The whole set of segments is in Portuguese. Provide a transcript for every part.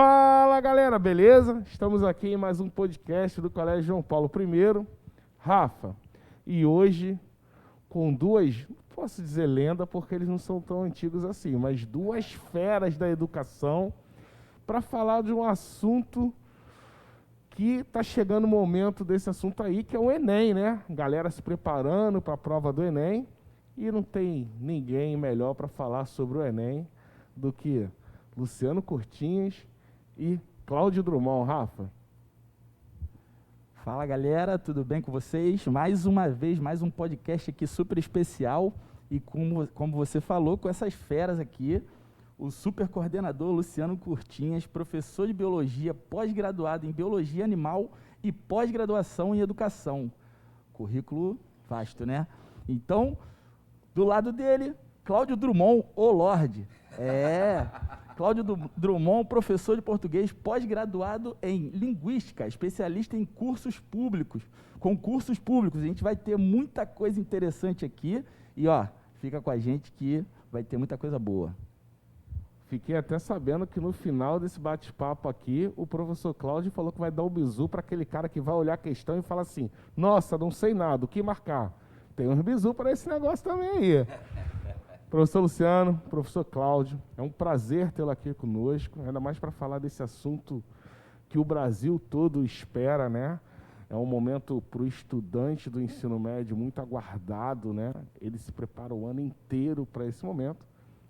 Fala galera, beleza? Estamos aqui em mais um podcast do Colégio João Paulo I. Rafa, e hoje com duas, não posso dizer lenda porque eles não são tão antigos assim, mas duas feras da educação para falar de um assunto que está chegando o momento desse assunto aí, que é o Enem, né? Galera se preparando para a prova do Enem e não tem ninguém melhor para falar sobre o Enem do que Luciano Cortinhas e Cláudio Drummond. Rafa. Fala galera, tudo bem com vocês? Mais uma vez, mais um podcast aqui super especial e como você falou, com essas feras aqui, o super coordenador Luciano Cortinhas, professor de biologia, pós-graduado em biologia animal e pós-graduação em educação. Currículo vasto, né? Então, do lado dele, Cláudio Drummond, o Lorde. Cláudio Drummond, professor de português, pós-graduado em linguística, especialista em concursos públicos. A gente vai ter muita coisa interessante aqui e, fica com a gente que vai ter muita coisa boa. Fiquei até sabendo que no final desse bate-papo aqui, o professor Cláudio falou que vai dar um bizu para aquele cara que vai olhar a questão e falar assim: nossa, não sei nada, o que marcar? Tem uns bizu para esse negócio também aí. Professor Luciano, professor Cláudio, é um prazer tê-lo aqui conosco, ainda mais para falar desse assunto que o Brasil todo espera, né? É um momento para o estudante do ensino médio muito aguardado, né? Ele se prepara o ano inteiro para esse momento.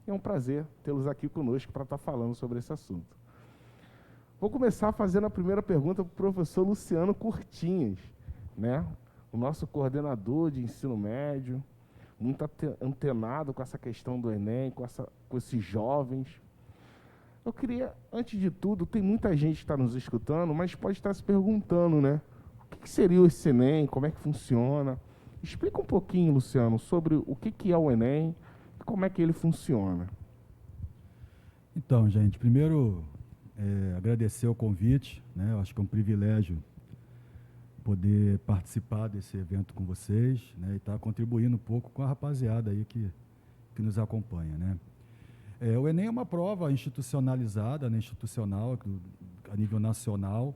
É um prazer tê-los aqui conosco para estar falando sobre esse assunto. Vou começar fazendo a primeira pergunta para o professor Luciano Cortinhas, né? O nosso coordenador de ensino médio, muito antenado com essa questão do Enem, com esses jovens. Eu queria, antes de tudo, tem muita gente que está nos escutando, mas pode estar se perguntando, né? O que seria esse Enem? Como é que funciona? Explica um pouquinho, Luciano, sobre o que é o Enem e como é que ele funciona. Então, gente, primeiro agradecer o convite, né? Eu acho que é um privilégio poder participar desse evento com vocês, né, e estar contribuindo um pouco com a rapaziada aí que nos acompanha, né. O Enem é uma prova institucionalizada, né, institucional, a nível nacional,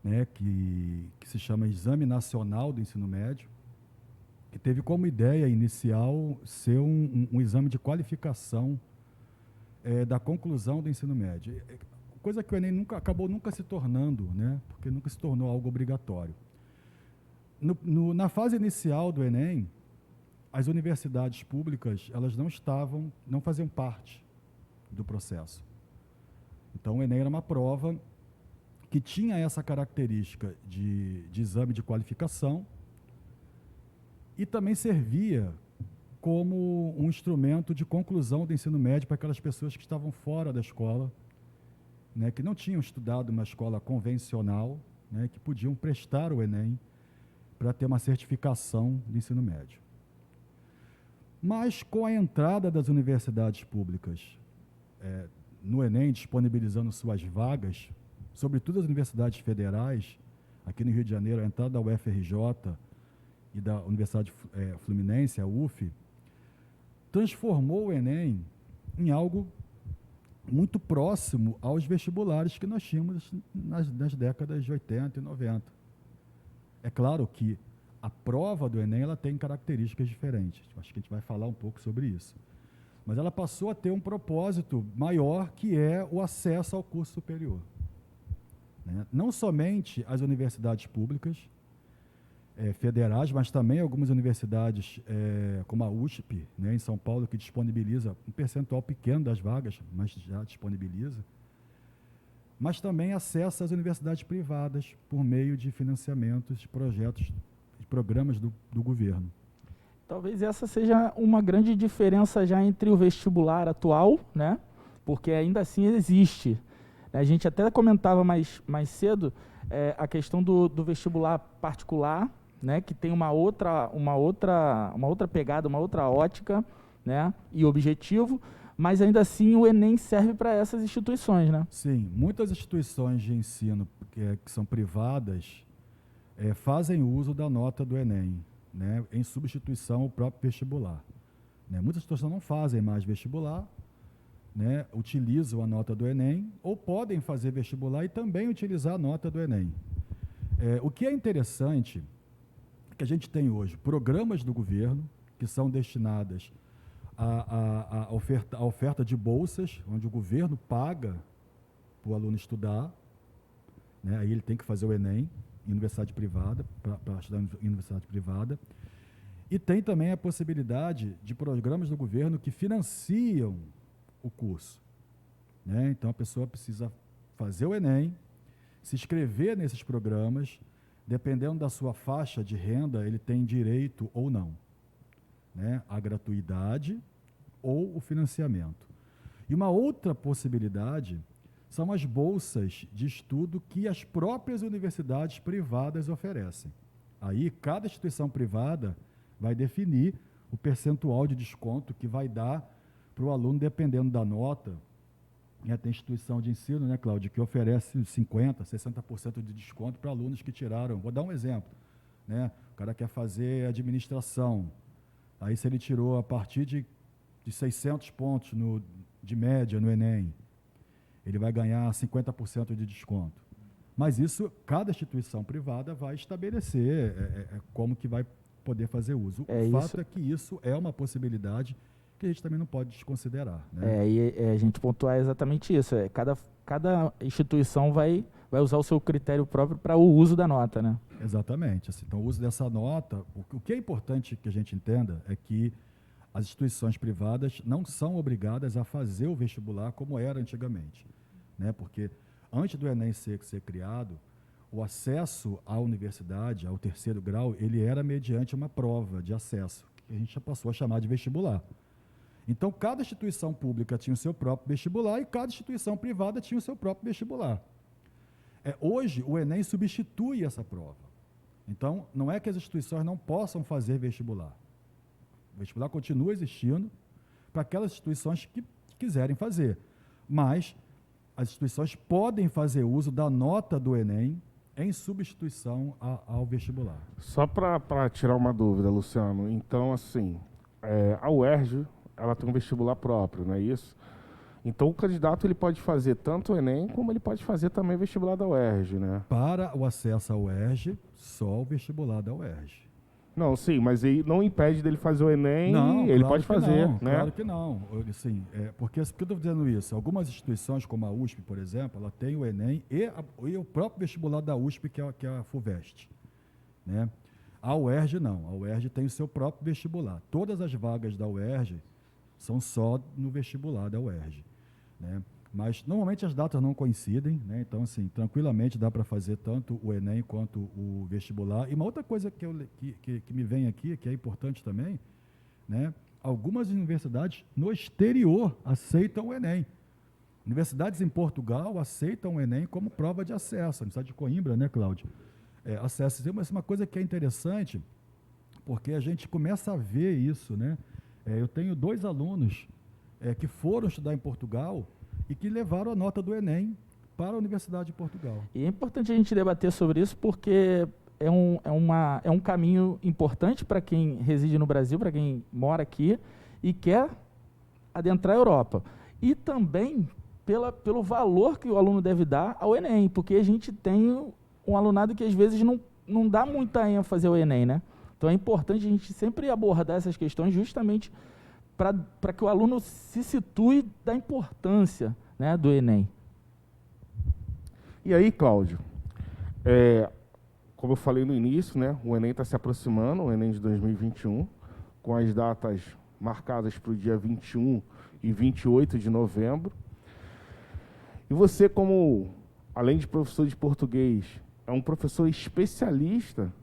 né, que se chama Exame Nacional do Ensino Médio, que teve como ideia inicial ser um exame de qualificação da conclusão do ensino médio. Coisa que o Enem acabou nunca se tornando, né, porque nunca se tornou algo obrigatório. Na fase inicial do Enem, as universidades públicas, elas não faziam parte do processo. Então, o Enem era uma prova que tinha essa característica de exame de qualificação e também servia como um instrumento de conclusão do ensino médio para aquelas pessoas que estavam fora da escola, né, que não tinham estudado uma escola convencional, né, que podiam prestar o Enem para ter uma certificação de ensino médio. Mas com a entrada das universidades públicas no Enem, disponibilizando suas vagas, sobretudo as universidades federais, aqui no Rio de Janeiro, a entrada da UFRJ e da Universidade Fluminense, a UF, transformou o Enem em algo muito próximo aos vestibulares que nós tínhamos nas décadas de 80 e 90. É claro que a prova do Enem ela tem características diferentes, acho que a gente vai falar um pouco sobre isso. Mas ela passou a ter um propósito maior, que é o acesso ao curso superior, né? Não somente as universidades públicas, federais, mas também algumas universidades, como a USP, né, em São Paulo, que disponibiliza um percentual pequeno das vagas, mas já disponibiliza, mas também acesso às universidades privadas por meio de financiamentos, de projetos, de programas do governo. Talvez essa seja uma grande diferença já entre o vestibular atual, né, porque ainda assim existe. A gente até comentava mais cedo a questão do vestibular particular, né, que tem uma outra pegada, uma outra ótica, né, e objetivo, mas ainda assim o Enem serve para essas instituições, né? Sim, muitas instituições de ensino que são privadas fazem uso da nota do Enem, né, em substituição ao próprio vestibular, né? Muitas instituições não fazem mais vestibular, né, utilizam a nota do Enem ou podem fazer vestibular e também utilizar a nota do Enem. O que é interessante é que a gente tem hoje programas do governo que são destinadas à oferta de bolsas, onde o governo paga para o aluno estudar, né, aí ele tem que fazer o Enem em universidade privada, para estudar em universidade privada. E tem também a possibilidade de programas do governo que financiam o curso, né? Então, a pessoa precisa fazer o Enem, se inscrever nesses programas, dependendo da sua faixa de renda, ele tem direito ou não, né? A gratuidade ou o financiamento. E uma outra possibilidade são as bolsas de estudo que as próprias universidades privadas oferecem. Aí, cada instituição privada vai definir o percentual de desconto que vai dar para o aluno, dependendo da nota. Tem instituição de ensino, né, Cláudio, que oferece 50%, 60% de desconto para alunos que tiraram. Vou dar um exemplo, né? O cara quer fazer administração. Aí, se ele tirou a partir de 600 pontos de média no Enem, ele vai ganhar 50% de desconto. Mas isso, cada instituição privada vai estabelecer como que vai poder fazer uso. O fato é que isso é uma possibilidade que a gente também não pode desconsiderar, né? E a gente pontuar exatamente isso. Cada instituição vai usar o seu critério próprio para o uso da nota, né? Exatamente. Assim, então, o uso dessa nota, o que é importante que a gente entenda é que as instituições privadas não são obrigadas a fazer o vestibular como era antigamente, né? Porque antes do Enem ser criado, o acesso à universidade, ao terceiro grau, ele era mediante uma prova de acesso, que a gente já passou a chamar de vestibular. Então, cada instituição pública tinha o seu próprio vestibular e cada instituição privada tinha o seu próprio vestibular. Hoje, o Enem substitui essa prova. Então, não é que as instituições não possam fazer vestibular. O vestibular continua existindo para aquelas instituições que quiserem fazer. Mas as instituições podem fazer uso da nota do Enem em substituição ao vestibular. Só para tirar uma dúvida, Luciano. Então, assim, a UERJ, ela tem um vestibular próprio, não é isso? Então, o candidato ele pode fazer tanto o Enem, como ele pode fazer também o vestibular da UERJ, né? Para o acesso à UERJ, só o vestibular da UERJ. Não, sim, mas aí não impede dele fazer o Enem, não, ele claro pode fazer, não, né? Claro que não. Assim, por que eu estou dizendo isso? Algumas instituições, como a USP, por exemplo, ela tem o Enem e o próprio vestibular da USP, que é a FUVEST, né? A UERJ não. A UERJ tem o seu próprio vestibular. Todas as vagas da UERJ são só no vestibular da UERJ, né? Mas, normalmente, as datas não coincidem, né? Então, assim, tranquilamente dá para fazer tanto o Enem quanto o vestibular. E uma outra coisa que me vem aqui, que é importante também, né? Algumas universidades no exterior aceitam o Enem. Universidades em Portugal aceitam o Enem como prova de acesso. A Universidade de Coimbra, né, Cláudio? Acesso. Mas uma coisa que é interessante, porque a gente começa a ver isso, né? Eu tenho 2 alunos que foram estudar em Portugal e que levaram a nota do Enem para a Universidade de Portugal. E é importante a gente debater sobre isso porque é um caminho importante para quem reside no Brasil, para quem mora aqui e quer adentrar a Europa. E também pelo valor que o aluno deve dar ao Enem, porque a gente tem um alunado que às vezes não dá muita ênfase ao Enem, né? Então é importante a gente sempre abordar essas questões justamente para que o aluno se situe da importância, né, do Enem. E aí, Cláudio, como eu falei no início, né, o Enem está se aproximando, o Enem de 2021, com as datas marcadas para o dia 21 e 28 de novembro. E você, como, além de professor de português, é um professor especialista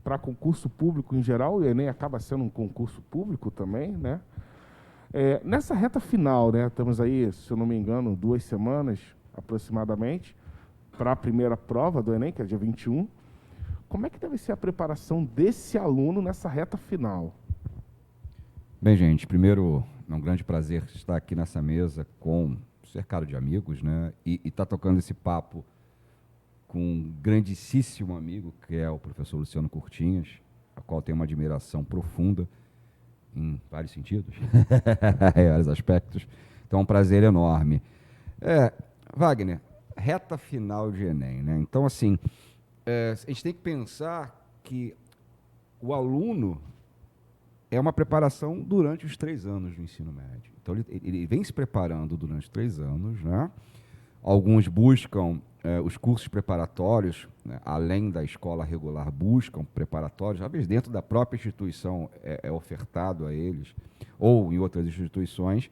para concurso público em geral, o Enem acaba sendo um concurso público também, né? Nessa reta final, né, estamos aí, se eu não me engano, 2 semanas aproximadamente, para a primeira prova do Enem, que é dia 21. Como é que deve ser a preparação desse aluno nessa reta final? Bem, gente, primeiro, é um grande prazer estar aqui nessa mesa cercado de amigos, né, e estar tocando esse papo com um grandíssimo amigo, que é o professor Luciano Curtinhas, a qual tenho uma admiração profunda, em vários sentidos, em vários aspectos. Então é um prazer enorme. Wagner, reta final de Enem, né? Então, assim, a gente tem que pensar que o aluno é uma preparação durante os 3 anos do ensino médio. Então, ele vem se preparando durante 3 anos, né? Alguns buscam os cursos preparatórios, né? Além da escola regular, buscam preparatórios, às vezes dentro da própria instituição é ofertado a eles, ou em outras instituições.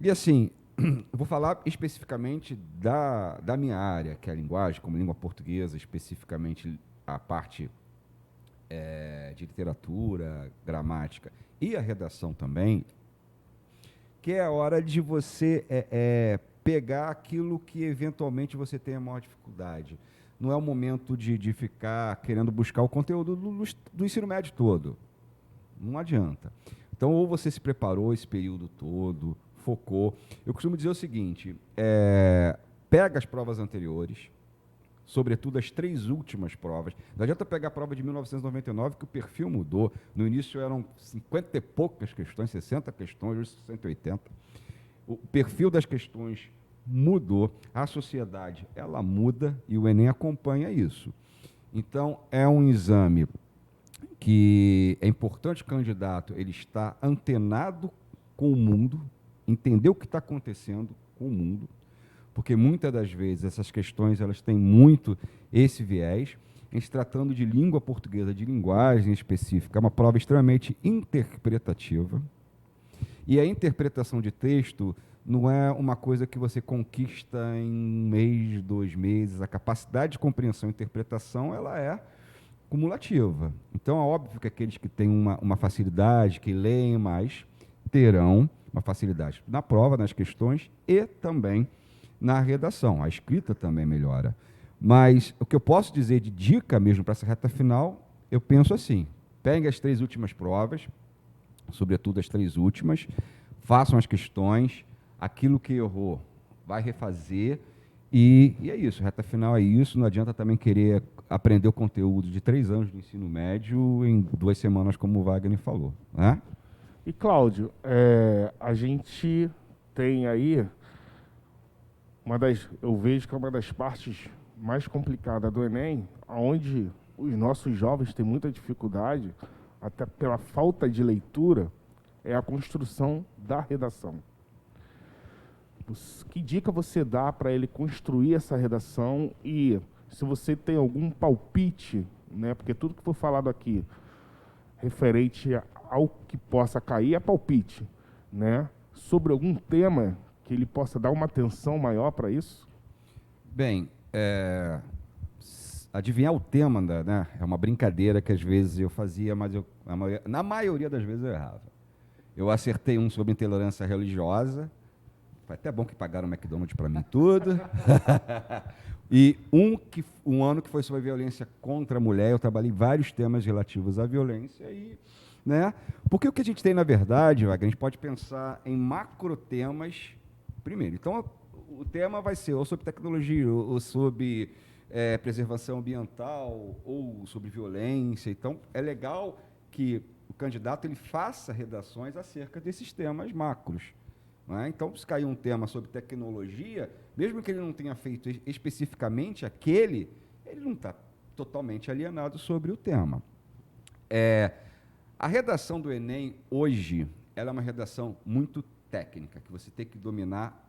E, assim, eu vou falar especificamente da minha área, que é a linguagem, como língua portuguesa, especificamente a parte de literatura, gramática e a redação também, que é a hora de você pegar aquilo que eventualmente você tenha maior dificuldade. Não é o momento de ficar querendo buscar o conteúdo do ensino médio todo. Não adianta. Então, ou você se preparou esse período todo, focou. Eu costumo dizer o seguinte, pega as provas anteriores, sobretudo as 3 últimas provas. Não adianta pegar a prova de 1999, que o perfil mudou. No início eram 50 e poucas questões, 60 questões, hoje 180. O perfil das questões mudou, a sociedade ela muda e o Enem acompanha isso. Então, é um exame que é importante o candidato ele estar antenado com o mundo, entender o que está acontecendo com o mundo, porque muitas das vezes essas questões elas têm muito esse viés. Em se tratando de língua portuguesa, de linguagem específica, é uma prova extremamente interpretativa. E a interpretação de texto não é uma coisa que você conquista em 1 mês, 2 meses. A capacidade de compreensão e interpretação ela é cumulativa. Então, é óbvio que aqueles que têm uma facilidade, que leem mais, terão uma facilidade na prova, nas questões e também na redação. A escrita também melhora. Mas o que eu posso dizer de dica mesmo para essa reta final, eu penso assim, peguem as 3 últimas provas, sobretudo as 3 últimas, façam as questões, aquilo que errou vai refazer, e é isso, reta final é isso, não adianta também querer aprender o conteúdo de 3 anos do ensino médio em 2 semanas, como o Wagner falou, né? E, Cláudio, a gente tem aí, eu vejo que é uma das partes mais complicadas do Enem, onde os nossos jovens têm muita dificuldade, até pela falta de leitura, é a construção da redação. Que dica você dá para ele construir essa redação e se você tem algum palpite, né, porque tudo que for falado aqui referente ao que possa cair é palpite, né, sobre algum tema que ele possa dar uma atenção maior para isso? Bem, adivinhar o tema, né, é uma brincadeira que às vezes eu fazia, mas na maioria das vezes eu errava. Eu acertei um sobre intolerância religiosa, foi até bom que pagaram o McDonald's para mim tudo. E um ano que foi sobre violência contra a mulher, eu trabalhei vários temas relativos à violência, né? Porque o que a gente tem, na verdade, Wagner, a gente pode pensar em macro temas primeiro. Então, o tema vai ser ou sobre tecnologia, ou sobre preservação ambiental, ou sobre violência. Então, é legal que o candidato ele faça redações acerca desses temas macros. Não é? Então, se cair um tema sobre tecnologia, mesmo que ele não tenha feito especificamente aquele, ele não está totalmente alienado sobre o tema. A redação do Enem, hoje, ela é uma redação muito técnica, que você tem que dominar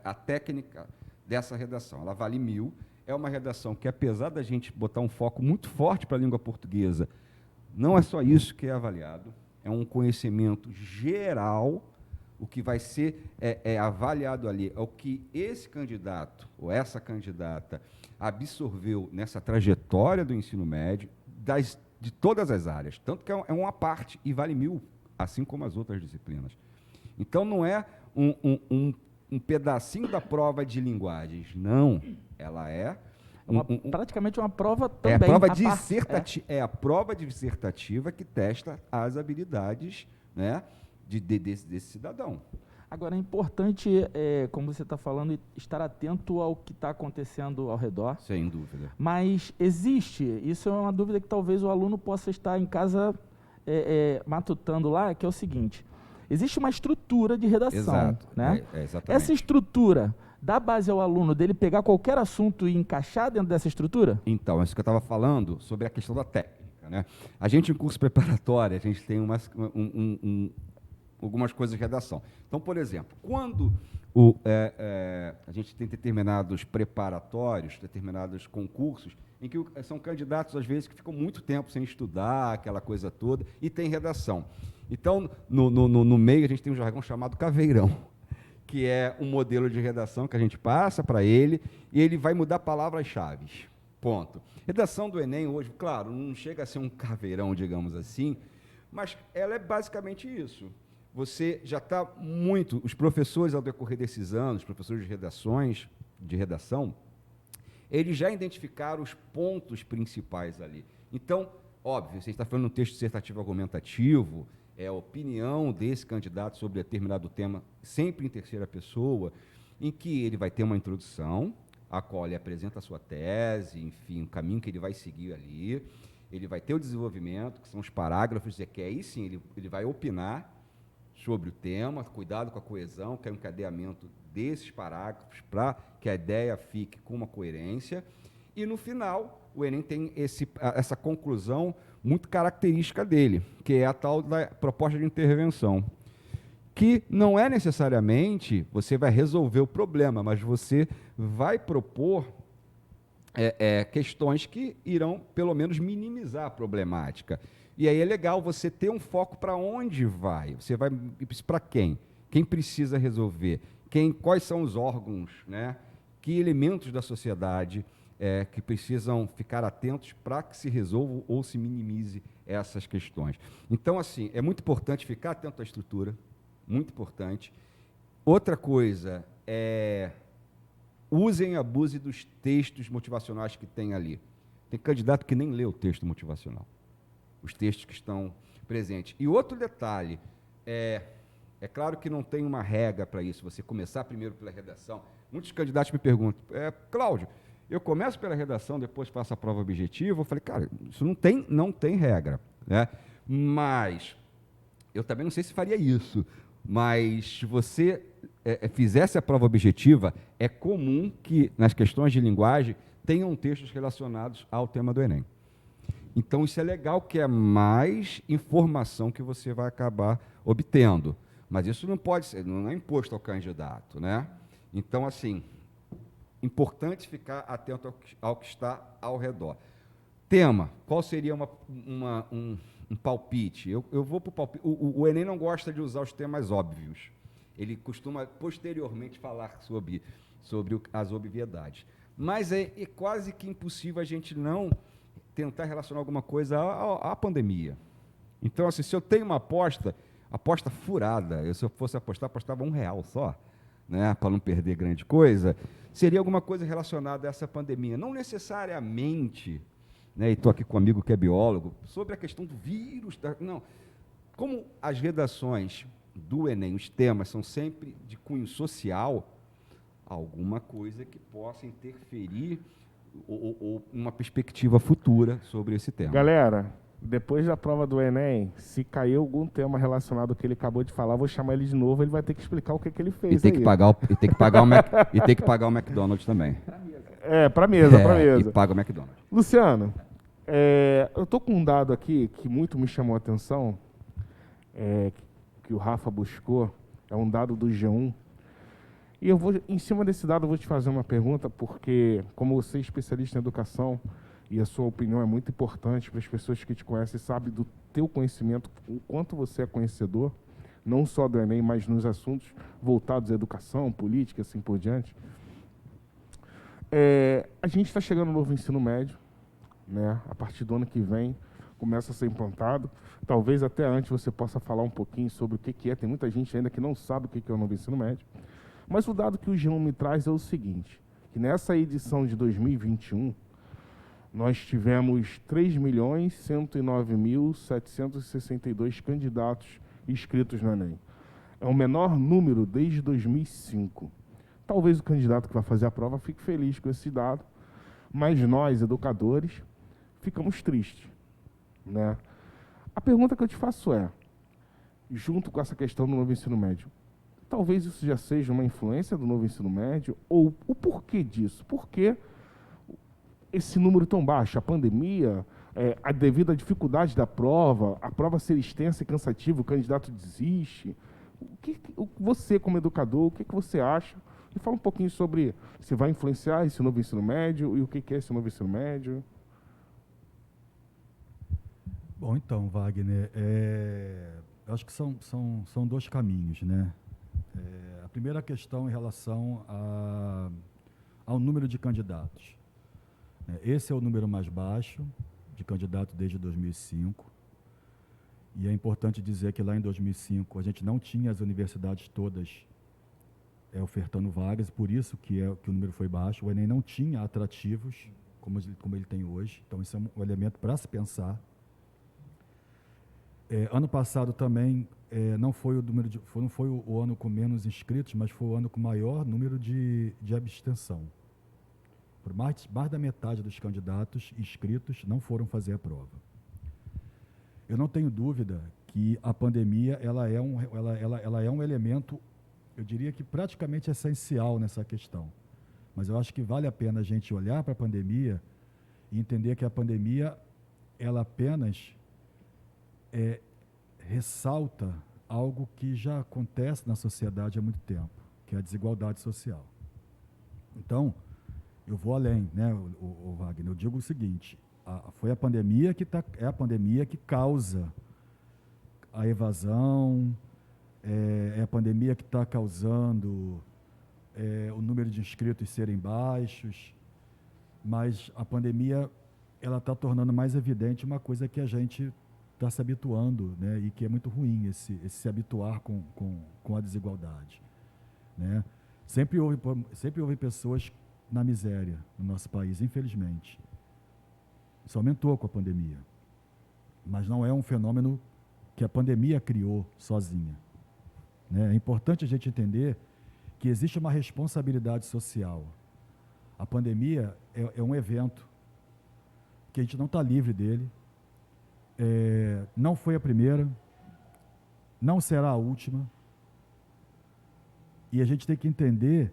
a técnica dessa redação. Ela vale 1000, é uma redação que, apesar da gente botar um foco muito forte para a língua portuguesa, não é só isso que é avaliado, é um conhecimento geral. O que vai ser avaliado ali é o que esse candidato ou essa candidata absorveu nessa trajetória do ensino médio, de todas as áreas. Tanto que é uma parte e vale 1000, assim como as outras disciplinas. Então, não é um pedacinho da prova de linguagens. Não, ela é... praticamente uma prova também. É a prova dissertativa que testa as habilidades, né, desse cidadão. Agora, é importante, como você está falando, estar atento ao que está acontecendo ao redor. Sem dúvida. Mas isso é uma dúvida que talvez o aluno possa estar em casa matutando lá, que é o seguinte: existe uma estrutura de redação. Exato, Né? exatamente. Essa estrutura dá base ao aluno dele pegar qualquer assunto e encaixar dentro dessa estrutura? Então, é isso que eu estava falando sobre a questão da técnica, né? A gente, em curso preparatório, a gente tem algumas coisas de redação. Então, por exemplo, quando a gente tem determinados preparatórios, determinados concursos, em que são candidatos, às vezes, que ficam muito tempo sem estudar, aquela coisa toda, e tem redação. Então, no meio, a gente tem um jargão chamado caveirão, que é um modelo de redação que a gente passa para ele, e ele vai mudar palavras-chave. Ponto. Redação do Enem hoje, claro, não chega a ser um caveirão, digamos assim, mas ela é basicamente isso. Você já está muito... Os professores, ao decorrer desses anos, professores de redação, eles já identificaram os pontos principais ali. Então, óbvio, você está falando um texto dissertativo argumentativo, é a opinião desse candidato sobre determinado tema, sempre em terceira pessoa, em que ele vai ter uma introdução, a qual ele apresenta a sua tese, enfim, o caminho que ele vai seguir ali, ele vai ter o desenvolvimento, que são os parágrafos, que aí sim ele vai opinar sobre o tema, cuidado com a coesão, que é o encadeamento desses parágrafos para que a ideia fique com uma coerência, e no final o Enem tem essa conclusão muito característica dele, que é a tal da proposta de intervenção, que não é necessariamente você vai resolver o problema, mas você vai propor questões que irão, pelo menos, minimizar a problemática. E aí é legal você ter um foco para onde vai. Você vai para quem? Quem precisa resolver? Quais são os órgãos, né? Que elementos da sociedade que precisam ficar atentos para que se resolvam ou se minimize essas questões. Então, assim, é muito importante ficar atento à estrutura, muito importante. Outra coisa usem e abusem dos textos motivacionais que tem ali. Tem candidato que nem lê o texto motivacional, os textos que estão presentes. E outro detalhe, é claro que não tem uma regra para isso, você começar primeiro pela redação. Muitos candidatos me perguntam, Cláudio, eu começo pela redação, depois faço a prova objetiva. Eu falei, cara, isso não tem regra, né? Mas eu também não sei se faria isso, mas se você fizesse a prova objetiva, é comum que, nas questões de linguagem, tenham textos relacionados ao tema do Enem. Então, isso é legal, que é mais informação que você vai acabar obtendo. Mas isso não pode ser, não é imposto ao candidato, né? Então, assim, importante ficar atento ao que está ao redor. Tema, qual seria um palpite? Eu vou para o palpite. O Enem não gosta de usar os temas óbvios. Ele costuma, posteriormente, falar sobre as obviedades. Mas é quase que impossível a gente não tentar relacionar alguma coisa à pandemia. Então, assim, se eu tenho uma aposta furada, se eu fosse apostar, apostava R$1 só, né, para não perder grande coisa, seria alguma coisa relacionada a essa pandemia. Não necessariamente, né, e estou aqui com um amigo que é biólogo, sobre a questão do vírus. Não. Como as redações do Enem, os temas são sempre de cunho social, alguma coisa que possa interferir ou uma perspectiva futura sobre esse tema. Galera, depois da prova do Enem, se cair algum tema relacionado ao que ele acabou de falar, eu vou chamar ele de novo, ele vai ter que explicar o que ele fez. E tem que pagar o McDonald's também. Para mesa. E paga o McDonald's. Luciano, eu estou com um dado aqui que muito me chamou a atenção, que o Rafa buscou, é um dado do G1. E em cima desse dado, eu vou te fazer uma pergunta, porque, como você é especialista em educação, e a sua opinião é muito importante para as pessoas que te conhecem, sabem do teu conhecimento, o quanto você é conhecedor, não só do Enem, mas nos assuntos voltados à educação, política, assim por diante. A gente está chegando no novo ensino médio, né? A partir do ano que vem, começa a ser implantado. Talvez até antes você possa falar um pouquinho sobre o que é. Tem muita gente ainda que não sabe o que é o novo ensino médio. Mas o dado que o G1 me traz é o seguinte, que nessa edição de 2021, nós tivemos 3.109.762 candidatos inscritos no Enem. É o menor número desde 2005. Talvez o candidato que vai fazer a prova fique feliz com esse dado, mas nós, educadores, ficamos tristes, né? A pergunta que eu te faço junto com essa questão do novo ensino médio. Talvez isso já seja uma influência do novo ensino médio, ou o porquê disso? Por que esse número tão baixo? A pandemia, a devido à dificuldade da prova, a prova ser extensa e cansativa, o candidato desiste. Você, como educador, o que você acha? E fala um pouquinho sobre se vai influenciar esse novo ensino médio e o que é esse novo ensino médio. Bom, então, Wagner, eu acho que são dois caminhos, né? A primeira questão em relação ao número de candidatos. Esse é o número mais baixo de candidatos desde 2005. E é importante dizer que lá em 2005 a gente não tinha as universidades todas ofertando vagas, por isso que o número foi baixo. O Enem não tinha atrativos como ele tem hoje, então isso é um elemento para se pensar. Ano passado também não foi o ano com menos inscritos, mas foi o ano com maior número de abstenção. Por mais da metade dos candidatos inscritos não foram fazer a prova. Eu não tenho dúvida que a pandemia ela é um elemento, eu diria que praticamente essencial nessa questão. Mas eu acho que vale a pena a gente olhar para a pandemia e entender que a pandemia ela apenas ressalta algo que já acontece na sociedade há muito tempo, que é a desigualdade social. Então, eu vou além, né, o Wagner, eu digo o seguinte, foi a pandemia é a pandemia que causa a evasão, é a pandemia que está causando o número de inscritos serem baixos, mas a pandemia ela está tornando mais evidente uma coisa que a gente está se habituando, né, e que é muito ruim, esse se habituar com a desigualdade, né? Sempre houve pessoas na miséria no nosso país, infelizmente. Isso aumentou com a pandemia, mas não é um fenômeno que a pandemia criou sozinha, né? É importante a gente entender que existe uma responsabilidade social. A pandemia é um evento que a gente não está livre dele, não foi a primeira, não será a última, e a gente tem que entender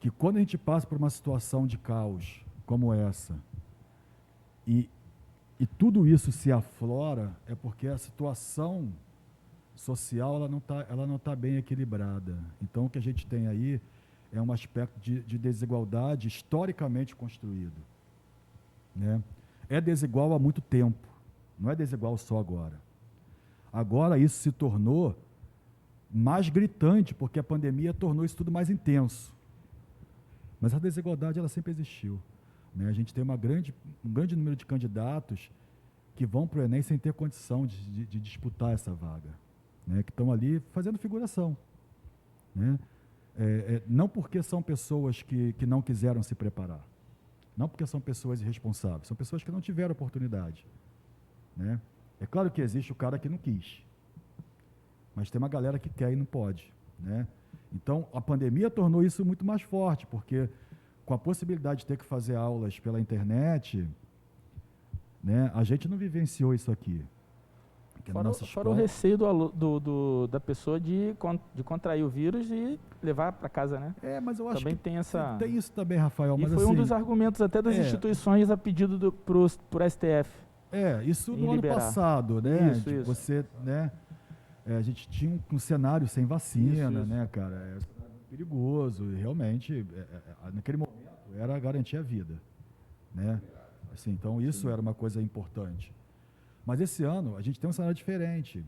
que quando a gente passa por uma situação de caos como essa, e tudo isso se aflora, é porque a situação social ela não tá bem equilibrada. Então, o que a gente tem aí é um aspecto de desigualdade historicamente construído, né? É desigual há muito tempo, não é desigual só agora. Agora isso se tornou mais gritante, porque a pandemia tornou isso tudo mais intenso. Mas a desigualdade ela sempre existiu, né? A gente tem um grande número de candidatos que vão para o Enem sem ter condição de disputar essa vaga, né? Que estão ali fazendo figuração, né? Não porque são pessoas que não quiseram se preparar, não porque são pessoas irresponsáveis, são pessoas que não tiveram oportunidade, né? É claro que existe o cara que não quis, mas tem uma galera que quer e não pode, né? Então, a pandemia tornou isso muito mais forte, porque com a possibilidade de ter que fazer aulas pela internet, né, a gente não vivenciou isso aqui. Fora o receio da pessoa de contrair o vírus e levar para casa, né? Mas eu acho também que tem essa... tem isso também, Rafael. E mas foi assim, um dos argumentos até das instituições a pedido pro STF. Isso no ano passado, né? Isso. Você, né? A gente tinha um cenário sem vacina, Isso. né, cara? É perigoso, e realmente, naquele momento, era garantir a vida, né? Assim, então, isso era uma coisa importante. Mas esse ano, a gente tem um cenário diferente,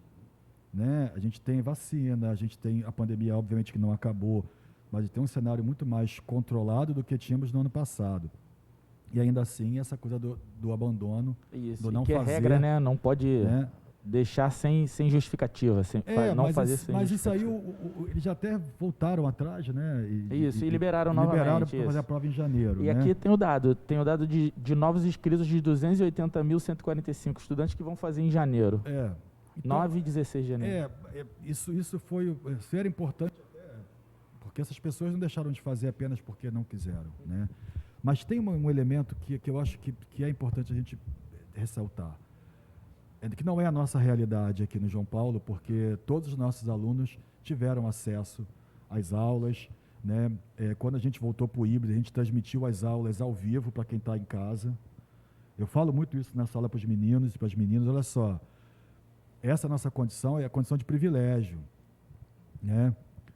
né? A gente tem vacina, a gente tem a pandemia, obviamente, que não acabou, mas a gente tem um cenário muito mais controlado do que tínhamos no ano passado. E ainda assim, essa coisa do abandono, do não fazer... é regra, né? Não pode... né? Deixar sem justificativa, não fazer sem mas justificativa. Isso aí, eles já até voltaram atrás, né? E liberaram novamente. Liberaram para fazer a prova em janeiro, E né? aqui tem o dado de novos inscritos de 280.145 estudantes que vão fazer em janeiro. Então, 9 e 16 de janeiro. Isso era importante até, porque essas pessoas não deixaram de fazer apenas porque não quiseram, né? Mas tem um elemento que eu acho que é importante a gente ressaltar. que não é a nossa realidade aqui no João Paulo, porque todos os nossos alunos tiveram acesso às aulas, né? Quando a gente voltou para o híbrido, a gente transmitiu as aulas ao vivo para quem está em casa. Eu falo muito isso na sala para os meninos e para as meninas. Olha só, essa nossa condição é a condição de privilégio, né?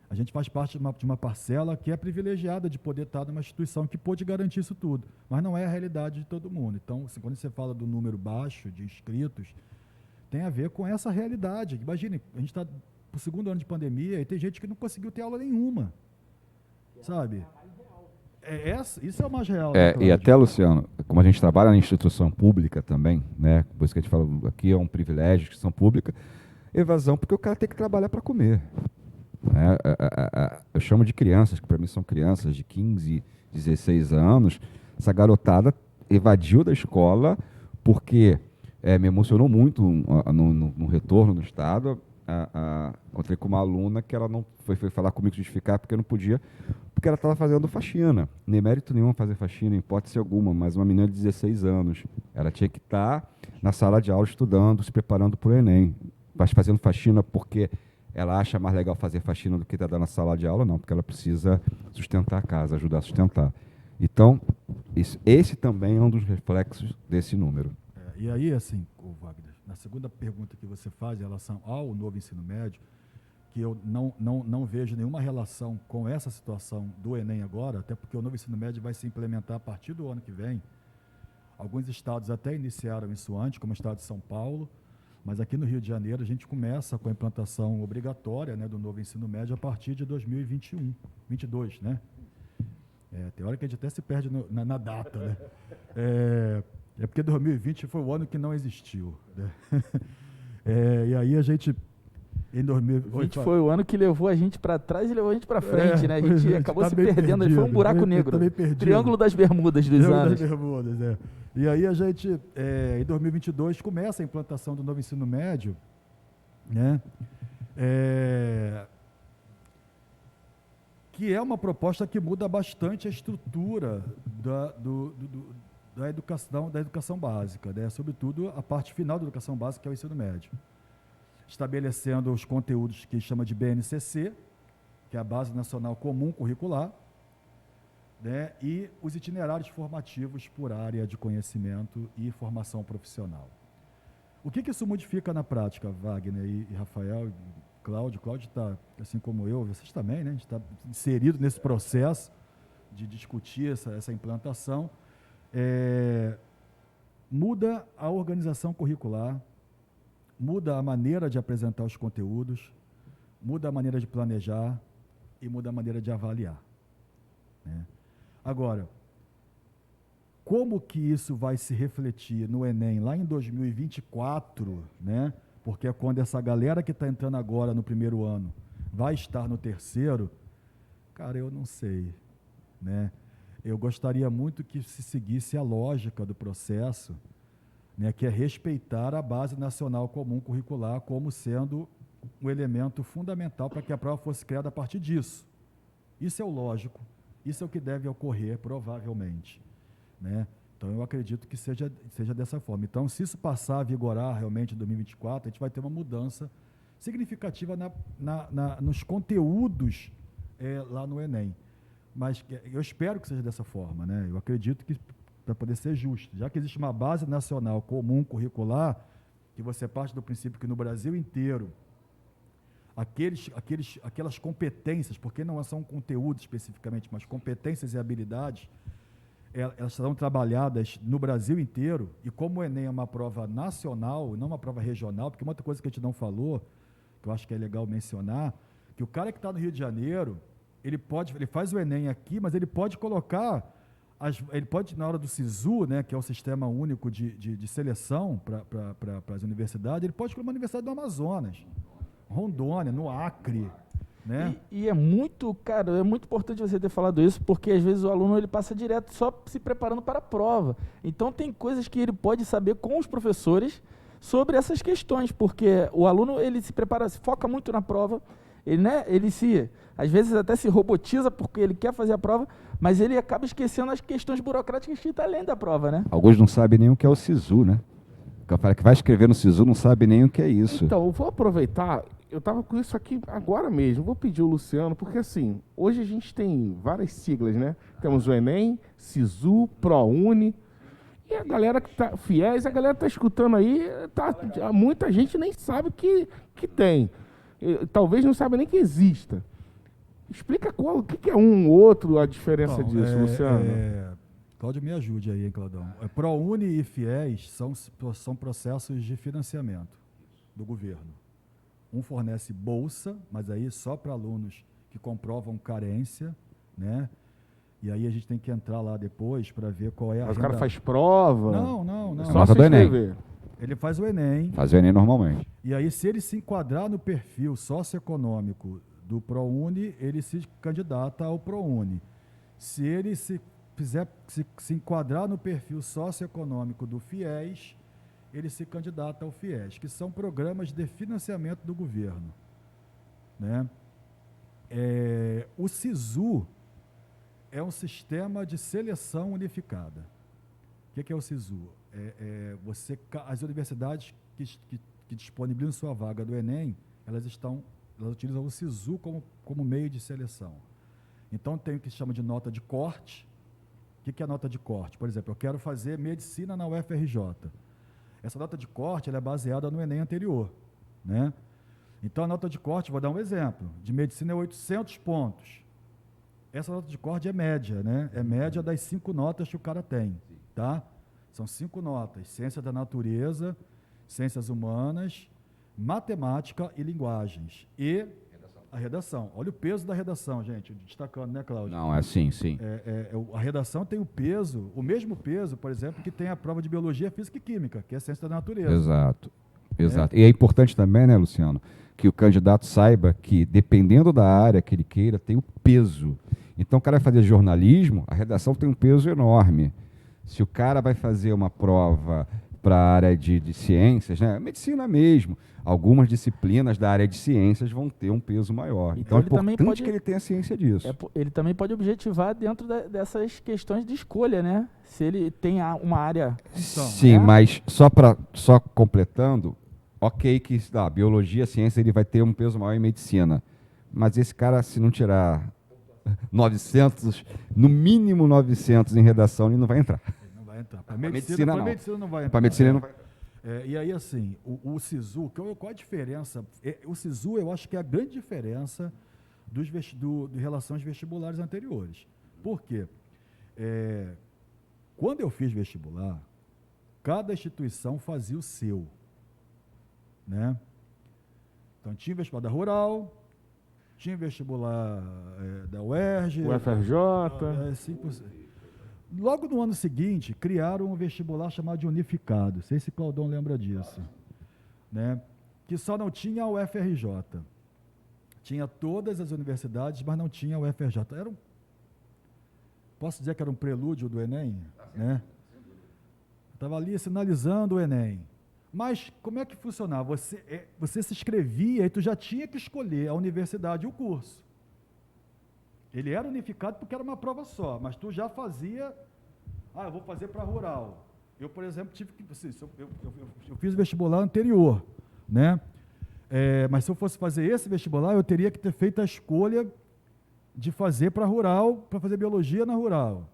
A gente faz parte de uma parcela que é privilegiada de poder estar numa instituição que pôde garantir isso tudo, mas não é a realidade de todo mundo. Então, quando você fala do número baixo de inscritos, tem a ver com essa realidade. Imagine, a gente está para o segundo ano de pandemia e tem gente que não conseguiu ter aula nenhuma, sabe? Isso é o mais real. Né, e até, Luciano, como a gente trabalha na instituição pública também, né? Por isso que a gente fala, aqui é um privilégio, instituição pública, evasão, porque o cara tem que trabalhar para comer. Né? Eu chamo de crianças, que para mim são crianças de 15, 16 anos. Essa garotada evadiu da escola porque me emocionou muito no retorno no estado. Encontrei com uma aluna que ela não foi falar comigo de ficar porque não podia, porque ela estava fazendo faxina. Nem mérito nenhum fazer faxina, em hipótese alguma, mas uma menina de 16 anos. Ela tinha que estar na sala de aula estudando, se preparando para o Enem. Mas fazendo faxina porque ela acha mais legal fazer faxina do que estar na sala de aula, não, porque ela precisa sustentar a casa, ajudar a sustentar. Então, esse também é um dos reflexos desse número. E aí, assim, Wagner, na segunda pergunta que você faz em relação ao novo ensino médio, que eu não vejo nenhuma relação com essa situação do Enem agora, até porque o novo ensino médio vai se implementar a partir do ano que vem. Alguns estados até iniciaram isso antes, como o estado de São Paulo, mas aqui no Rio de Janeiro a gente começa com a implantação obrigatória, né, do novo ensino médio a partir de 2021, 22, né? Tem hora que a gente até se perde na data, né? É porque 2020 foi o ano que não existiu, né? E aí a gente, em 2020 foi o ano que levou a gente para trás e levou a gente para frente, né? A gente acabou tá se perdendo, foi um buraco negro. Triângulo das Bermudas dos anos. Das Bermudas, E aí a gente, em 2022, começa a implantação do novo ensino médio, né? Que é uma proposta que muda bastante a estrutura da educação básica, né? Sobretudo a parte final da educação básica, que é o ensino médio. Estabelecendo os conteúdos que chama de BNCC, que é a Base Nacional Comum Curricular, né? E os itinerários formativos por área de conhecimento e formação profissional. O que isso modifica na prática, Wagner e Rafael e Cláudio? Cláudio está, assim como eu, vocês também, né? A gente está inserido nesse processo de discutir essa implantação. Muda a organização curricular, muda a maneira de apresentar os conteúdos, muda a maneira de planejar e muda a maneira de avaliar, né? Agora, como que isso vai se refletir no Enem lá em 2024, né? Porque é quando essa galera que está entrando agora no primeiro ano vai estar no terceiro, cara, eu não sei, né? Eu gostaria muito que se seguisse a lógica do processo, né, que é respeitar a Base Nacional Comum Curricular como sendo um elemento fundamental para que a prova fosse criada a partir disso. Isso é o lógico, isso é o que deve ocorrer, provavelmente, né? Então, eu acredito que seja dessa forma. Então, se isso passar a vigorar realmente em 2024, a gente vai ter uma mudança significativa nos conteúdos lá no Enem. Mas eu espero que seja dessa forma, né? Eu acredito que, para poder ser justo, já que existe uma base nacional comum curricular, que você parte do princípio que no Brasil inteiro, aquelas competências, porque não são conteúdos especificamente, mas competências e habilidades, elas serão trabalhadas no Brasil inteiro, e como o Enem é uma prova nacional, não uma prova regional, porque uma outra coisa que a gente não falou, que eu acho que é legal mencionar, que o cara que está no Rio de Janeiro, ele faz o Enem aqui, mas ele pode colocar, ele pode, na hora do SISU, né, que é o Sistema Único de Seleção para as universidades, ele pode colocar uma universidade do Amazonas, Rondônia, no Acre, né? E é muito, cara, é muito importante você ter falado isso, porque às vezes o aluno ele passa direto só se preparando para a prova. Então tem coisas que ele pode saber com os professores sobre essas questões, porque o aluno ele se prepara, se foca muito na prova, ele às vezes até se robotiza porque ele quer fazer a prova, mas ele acaba esquecendo as questões burocráticas que estão além da prova, né? Alguns não sabem nem o que é o SISU, né? O cara que vai escrever no SISU não sabe nem o que é isso. Então, eu vou aproveitar, eu estava com isso aqui agora mesmo, vou pedir o Luciano, porque assim, hoje a gente tem várias siglas, né? Temos o Enem, SISU, ProUni, e a galera que tá, FIES, a galera tá escutando aí, muita gente nem sabe que tem. Talvez não saiba nem que exista. Explica o que é um ou outro, a diferença disso, Luciano. Cláudio, me ajude aí, hein, Claudão. ProUni e FIES são processos de financiamento do governo. Um fornece bolsa, mas aí só para alunos que comprovam carência, né? E aí a gente tem que entrar lá depois para ver qual é a Mas o renda... cara faz prova. Não. É só Nota se do Enem. inscrever. Ele faz o Enem. Faz o Enem normalmente. E aí, se ele se enquadrar no perfil socioeconômico do ProUni, ele se candidata ao ProUni. Se ele se enquadrar no perfil socioeconômico do FIES, ele se candidata ao FIES, que são programas de financiamento do governo, né? O SISU é um sistema de seleção unificada. O que é o SISU? As universidades que disponibilizam sua vaga do Enem, elas utilizam o SISU como meio de seleção. Então, tem o que se chama de nota de corte. O que é a nota de corte? Por exemplo, eu quero fazer medicina na UFRJ. Essa nota de corte ela é baseada no Enem anterior, né? Então, a nota de corte, vou dar um exemplo, de medicina é 800 pontos. Essa nota de corte é média, né? É média das 5 notas que o cara tem, tá? São 5 notas: ciência da natureza, ciências humanas, matemática e linguagens. E a redação. Olha o peso da redação, gente, destacando, né, Cláudio? Não, é assim, sim. A redação tem o mesmo peso, por exemplo, que tem a prova de biologia, física e química, que é ciência da natureza. Exato. E é importante também, né, Luciano, que o candidato saiba que, dependendo da área que ele queira, tem o peso. Então, o cara vai fazer jornalismo, a redação tem um peso enorme. Se o cara vai fazer uma prova para a área de ciências, né, medicina mesmo, algumas disciplinas da área de ciências vão ter um peso maior. Então, é importante que ele tenha ciência disso. Ele também pode objetivar dentro dessas questões de escolha, né? Se ele tem uma área... Então, sim, mas só completando, ok que biologia, ciência, ele vai ter um peso maior em medicina. Mas esse cara, se não tirar 900, no mínimo 900 em redação, ele não vai entrar. Ele não vai entrar. Para medicina não. Medicina não vai entrar. Para medicina não vai entrar. E aí, assim, o SISU, qual a diferença? O SISU, eu acho que é a grande diferença de relação aos vestibulares anteriores. Por quê? Quando eu fiz vestibular, cada instituição fazia o seu, né? Então, tinha vestibular da Rural, tinha vestibular da UERJ, UFRJ. 5%. Logo no ano seguinte, criaram um vestibular chamado de unificado. Não sei se Claudão lembra disso, né? Que só não tinha a UFRJ. Tinha todas as universidades, mas não tinha a UFRJ. Posso dizer que era um prelúdio do Enem? Né? Estava ali sinalizando o Enem. Mas como é que funcionava? Você se inscrevia e tu já tinha que escolher a universidade e o curso. Ele era unificado porque era uma prova só, mas tu já fazia... eu vou fazer para rural. Eu, por exemplo, tive que... Eu fiz o vestibular anterior, né? Mas se eu fosse fazer esse vestibular, eu teria que ter feito a escolha de fazer para rural, para fazer biologia na rural.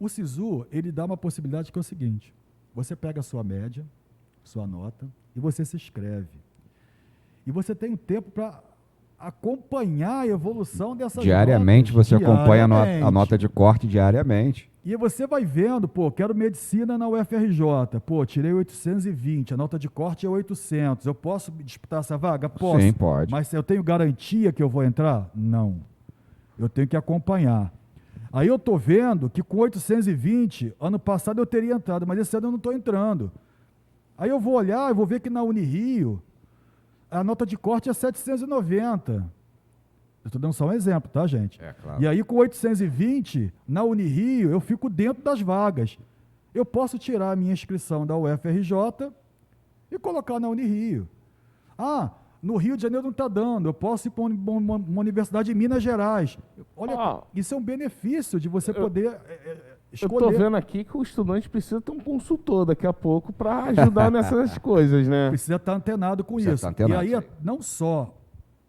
O SISU, ele dá uma possibilidade que é o seguinte: você pega a sua média, sua nota, e você se inscreve. E você tem um tempo para acompanhar a evolução dessas diariamente notas. Você acompanha a nota de corte diariamente. E você vai vendo, quero medicina na UFRJ, tirei 820, a nota de corte é 800, eu posso disputar essa vaga? Posso. Sim, pode. Mas eu tenho garantia que eu vou entrar? Não. Eu tenho que acompanhar. Aí eu estou vendo que com 820, ano passado eu teria entrado, mas esse ano eu não estou entrando. Aí eu vou olhar, eu vou ver que na Unirio, a nota de corte é 790. Eu estou dando só um exemplo, tá, gente? Claro. E aí, com 820, na Unirio, eu fico dentro das vagas. Eu posso tirar a minha inscrição da UFRJ e colocar na Unirio. No Rio de Janeiro não está dando, eu posso ir para uma universidade em Minas Gerais. Olha, isso é um benefício de você poder Eu tô vendo aqui que o estudante precisa ter um consultor daqui a pouco para ajudar nessas coisas, né? Precisa estar antenado com Precisa isso. estar antenado, E aí, sim. não só,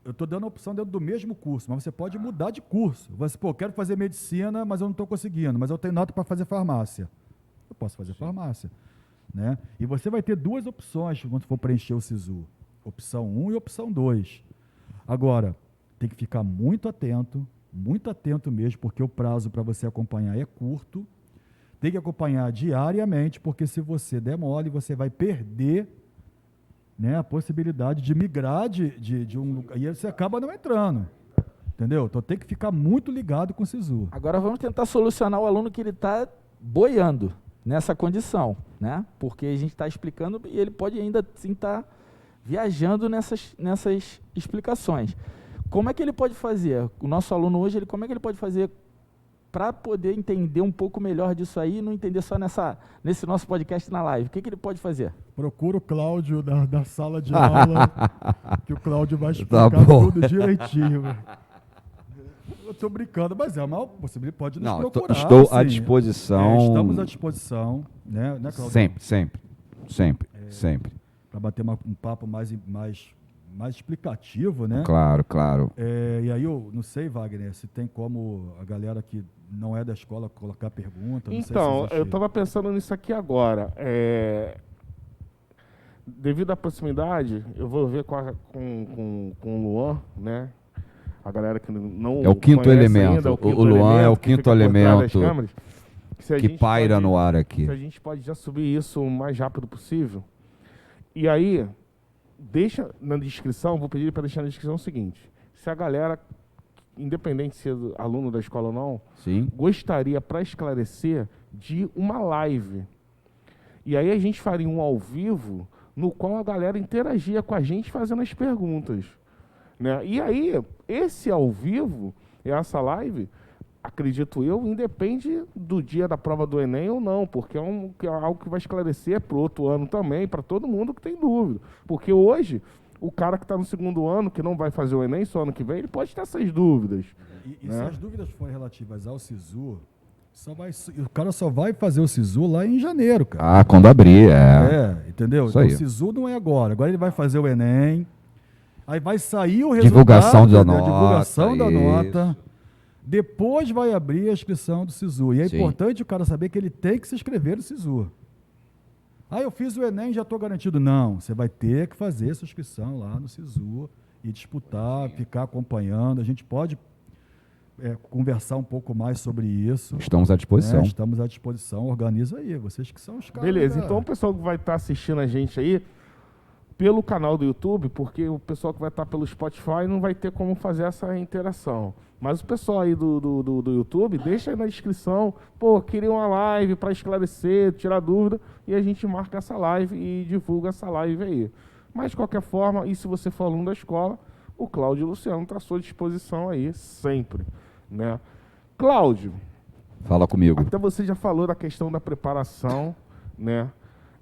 eu estou dando a opção dentro do mesmo curso, mas você pode mudar de curso. Você, pô, quero fazer medicina, mas eu não estou conseguindo, mas eu tenho nota para fazer farmácia. Eu posso fazer farmácia. Né? E você vai ter duas opções quando for preencher o SISU. Opção 1 e opção 2. Agora, tem que ficar muito atento mesmo, porque o prazo para você acompanhar é curto. Tem que acompanhar diariamente, porque se você der mole, você vai perder, né, a possibilidade de migrar de um lugar. E aí você acaba não entrando. Entendeu? Então tem que ficar muito ligado com o SISU. Agora vamos tentar solucionar o aluno que ele está boiando nessa condição, né? Porque a gente está explicando e ele pode ainda sim estar viajando nessas explicações. Como é que ele pode fazer? O nosso aluno hoje, como é que ele pode fazer para poder entender um pouco melhor disso aí e não entender só nesse nosso podcast na live? O que ele pode fazer? Procura o Cláudio da sala de aula, que o Cláudio vai Tá explicar bom. tudo direitinho. Velho. Eu tô brincando, mas é uma possibilidade, pode nos Não, procurar. estou à assim. disposição. Estamos à disposição, né Cláudio? Sempre. Para bater um papo mais explicativo, né? Claro. E aí eu não sei, Wagner, se tem como a galera que não é da escola colocar pergunta. Não Então, sei se eu estava pensando nisso aqui agora. Devido à proximidade, eu vou ver com o Luan, né? A galera que não É o quinto conhece elemento. ainda, O Luan é o que fica quinto por trás das elemento câmeras, se a que gente paira pode- no ar aqui. Se a gente pode já subir isso o mais rápido possível. E aí, deixa na descrição, vou pedir para deixar na descrição o seguinte: se a galera, independente de ser aluno da escola ou não, Sim. gostaria, para esclarecer, de uma live. E aí a gente faria um ao vivo, no qual a galera interagia com a gente fazendo as perguntas. Né? E aí, esse ao vivo, essa live, acredito eu, independe do dia da prova do Enem ou não, porque é algo que vai esclarecer para o outro ano também, para todo mundo que tem dúvida. Porque hoje, o cara que está no segundo ano, que não vai fazer o Enem só ano que vem, ele pode ter essas dúvidas. E né? se as dúvidas forem relativas ao SISU, o cara só vai fazer o SISU lá em janeiro, cara. Ah, quando abrir, é. Entendeu? Isso Então aí. o SISU não é agora. Agora ele vai fazer o Enem, aí vai sair o resultado Divulgação da né, divulgação da nota, nota. Depois vai abrir a inscrição do SISU. E é Sim. importante o cara saber que ele tem que se inscrever no SISU. Eu fiz o Enem e já estou garantido. Não, você vai ter que fazer essa inscrição lá no SISU e disputar, ficar acompanhando. A gente pode conversar um pouco mais sobre isso. Estamos à disposição. Né? Estamos à disposição. Organiza aí, vocês que são os caras. Beleza, então o pessoal que vai estar assistindo a gente aí, pelo canal do YouTube, porque o pessoal que vai estar pelo Spotify não vai ter como fazer essa interação. Mas o pessoal aí do YouTube, deixa aí na descrição, queria uma live para esclarecer, tirar dúvida, e a gente marca essa live e divulga essa live aí. Mas de qualquer forma, e se você for aluno da escola, o Cláudio e o Luciano estão à sua disposição aí, sempre. Né? Cláudio, Fala comigo. até você já falou da questão da preparação, né?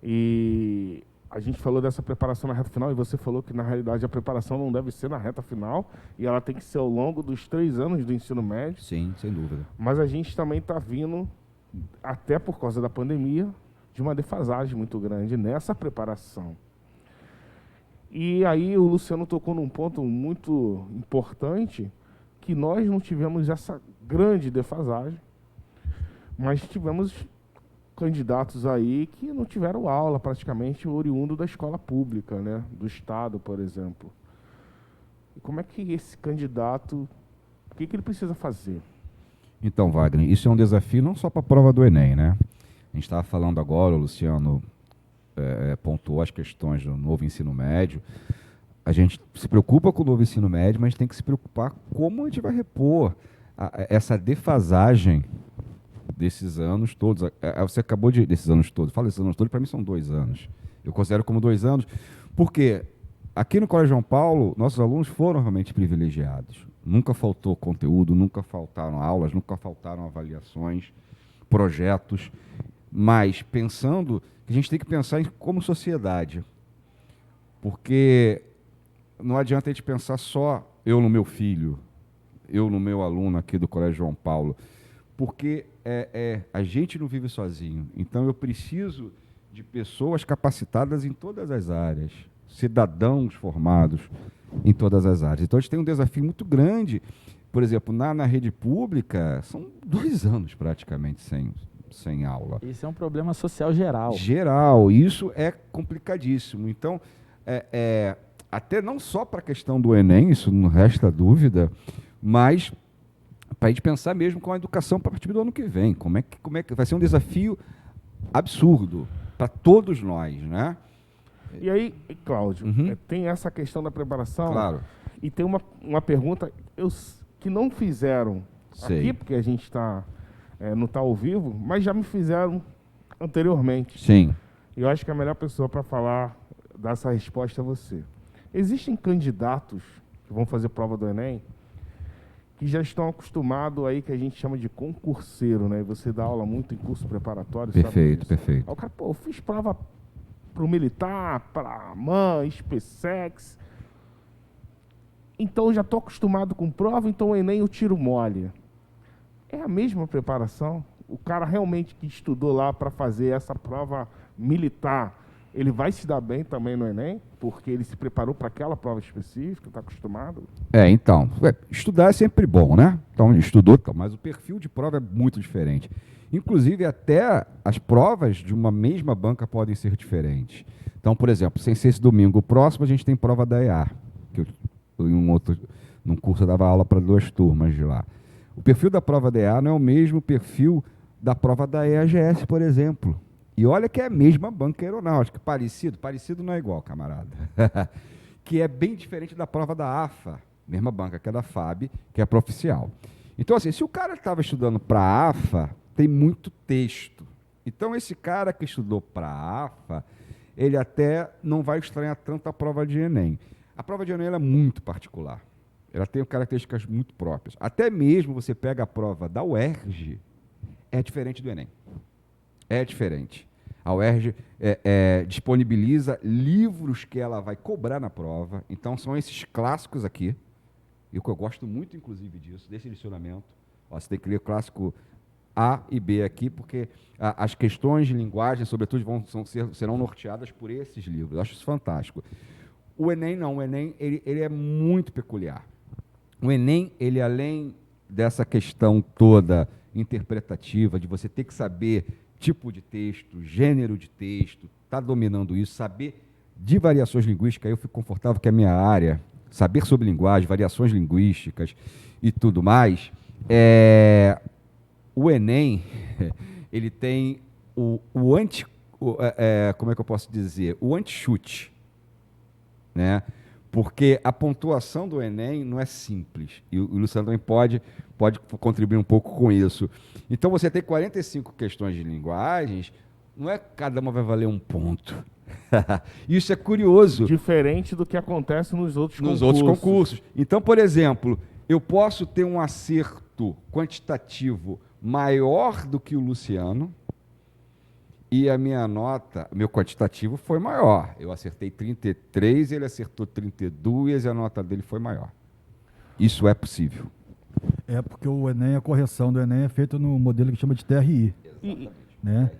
E a gente falou dessa preparação na reta final e você falou que, na realidade, a preparação não deve ser na reta final e ela tem que ser ao longo dos 3 anos do ensino médio. Sim, sem dúvida. Mas a gente também está vindo, até por causa da pandemia, de uma defasagem muito grande nessa preparação. E aí o Luciano tocou num ponto muito importante, que nós não tivemos essa grande defasagem, mas tivemos candidatos aí que não tiveram aula praticamente oriundo da escola pública, né? Do Estado, por exemplo. E como é que esse candidato, o que ele precisa fazer? Então, Wagner, isso é um desafio não só para a prova do Enem, né? A gente estava falando agora, o Luciano pontuou as questões do novo ensino médio. A gente se preocupa com o novo ensino médio, mas a gente tem que se preocupar como a gente vai repor essa defasagem desses anos todos. Você acabou desses anos todos. Fala desses anos todos, para mim são 2 anos. Eu considero como 2 anos, porque aqui no Colégio João Paulo, nossos alunos foram realmente privilegiados. Nunca faltou conteúdo, nunca faltaram aulas, nunca faltaram avaliações, projetos. Mas pensando que a gente tem que pensar como sociedade. Porque não adianta a gente pensar só eu no meu filho, eu no meu aluno aqui do Colégio João Paulo. porque a gente não vive sozinho. Então, eu preciso de pessoas capacitadas em todas as áreas, cidadãos formados em todas as áreas. Então, a gente tem um desafio muito grande. Por exemplo, na rede pública, são 2 anos praticamente sem aula. Esse é um problema social geral. Geral, isso é complicadíssimo. Então, até não só para a questão do Enem, isso não resta dúvida, mas para a gente pensar mesmo com a educação para partir do ano que vem. Como é que vai ser um desafio absurdo para todos nós, né? E aí, Cláudio, Uhum. tem essa questão da preparação. Claro. E tem uma pergunta que não fizeram Sei. aqui, porque a gente não está ao vivo, mas já me fizeram anteriormente. Sim. E eu acho que a melhor pessoa para falar dessa resposta é você. Existem candidatos que vão fazer prova do Enem que já estão acostumados aí, que a gente chama de concurseiro, né? E você dá aula muito em curso preparatório, sabe Perfeito, disso. perfeito. Aí o cara, eu fiz prova pro militar, pra MAN, SpaceX. Então eu já estou acostumado com prova, então o Enem eu tiro mole. É a mesma preparação? O cara realmente que estudou lá para fazer essa prova militar, ele vai se dar bem também no Enem? Porque ele se preparou para aquela prova específica, está acostumado? Então, estudar é sempre bom, né? Então, ele estudou, mas o perfil de prova é muito diferente. Inclusive, até as provas de uma mesma banca podem ser diferentes. Então, por exemplo, sem ser esse domingo próximo, a gente tem prova da EAR, que num curso eu dava aula para 2 turmas de lá. O perfil da prova da EAR não é o mesmo perfil da prova da EAGS, por exemplo. E olha que é a mesma banca aeronáutica, parecido não é igual, camarada. Que é bem diferente da prova da AFA, mesma banca que é da FAB, que é a Proficial. Então, assim, se o cara estava estudando para a AFA, tem muito texto. Então, esse cara que estudou para a AFA, ele até não vai estranhar tanto a prova de Enem. A prova de Enem ela é muito particular. Ela tem características muito próprias. Até mesmo você pega a prova da UERJ, é diferente do Enem. É diferente. A UERJ disponibiliza livros que ela vai cobrar na prova. Então, são esses clássicos aqui. E o que eu gosto muito, inclusive, disso, desse licionamento. Você tem que ler o clássico A e B aqui, porque as questões de linguagem, sobretudo, serão norteadas por esses livros. Eu acho isso fantástico. O Enem não. O Enem ele é muito peculiar. O Enem, ele além dessa questão toda interpretativa, de você ter que saber tipo de texto, gênero de texto, está dominando isso, saber de variações linguísticas, aí eu fico confortável que é a minha área, saber sobre linguagem, variações linguísticas e tudo mais. O Enem, ele tem como é que eu posso dizer? O anti-chute, né? Porque a pontuação do Enem não é simples. E o Luciano também pode contribuir um pouco com isso. Então, você tem 45 questões de linguagens, não é que cada uma vai valer 1 ponto. Isso é curioso. Diferente do que acontece nos outros concursos. Então, por exemplo, eu posso ter um acerto quantitativo maior do que o Luciano, e a minha nota, meu quantitativo foi maior. Eu acertei 33, ele acertou 32 e a nota dele foi maior. Isso é possível. É porque o Enem, a correção do Enem é feita no modelo que chama de TRI. Exatamente. Né?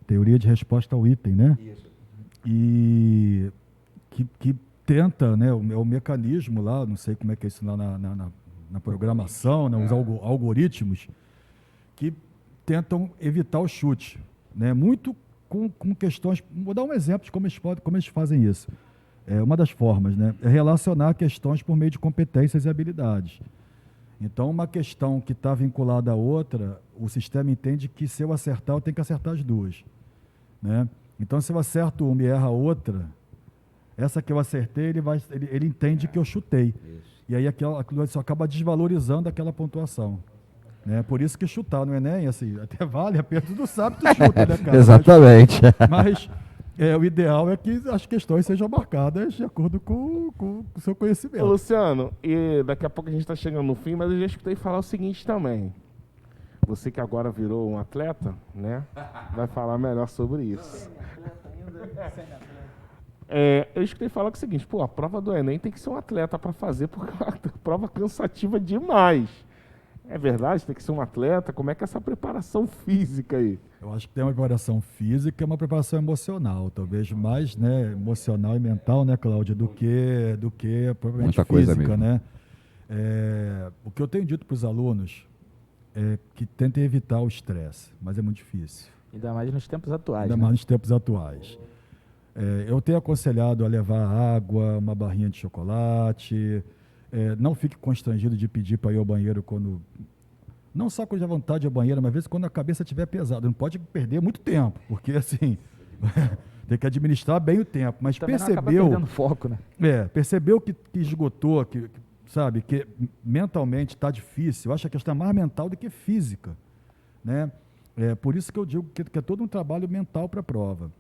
Teoria de resposta ao item, né? Isso. E que tenta, né, o mecanismo lá, não sei como é que é isso lá na programação, né, os algoritmos, que tentam evitar o chute, né? Muito com questões. Vou dar um exemplo de como eles fazem isso. Uma das formas, né, é relacionar questões por meio de competências e habilidades. Então, uma questão que está vinculada à outra, o sistema entende que se eu acertar, eu tenho que acertar as duas, né? Então, se eu acerto uma e erro a outra, essa que eu acertei, ele entende que eu chutei. Isso. E aí aquilo só acaba desvalorizando aquela pontuação. Né? Por isso que chutar no Enem, assim, até vale a pena, tu não sabe, tu chuta, né, cara? Exatamente. Mas o ideal é que as questões sejam marcadas de acordo com o seu conhecimento. Ô, Luciano, e daqui a pouco a gente está chegando no fim, mas eu já escutei falar o seguinte também. Você que agora virou um atleta, né, vai falar melhor sobre isso. Eu escutei falar o seguinte, a prova do Enem tem que ser um atleta para fazer, porque é uma prova cansativa demais. É verdade? Tem que ser um atleta? Como é que é essa preparação física aí? Eu acho que tem uma preparação física e uma preparação emocional, talvez mais, né, emocional e mental, né, Cláudia, do que propriamente Muita coisa física, mesmo. né? O que eu tenho dito para os alunos é que tentem evitar o estresse, mas é muito difícil, Ainda mais nos tempos atuais, ainda né? mais nos tempos atuais. Eu tenho aconselhado a levar água, uma barrinha de chocolate, não fique constrangido de pedir para ir ao banheiro quando... Não só quando dá vontade de ir ao banheiro, mas às vezes quando a cabeça estiver pesada. Não pode perder muito tempo, porque assim, tem que administrar bem o tempo. Mas Também não acaba percebeu, perdendo foco, né? percebeu que esgotou, sabe, que mentalmente está difícil. Eu acho que a questão é mais mental do que física, né? Por isso que eu digo que é todo um trabalho mental para a prova.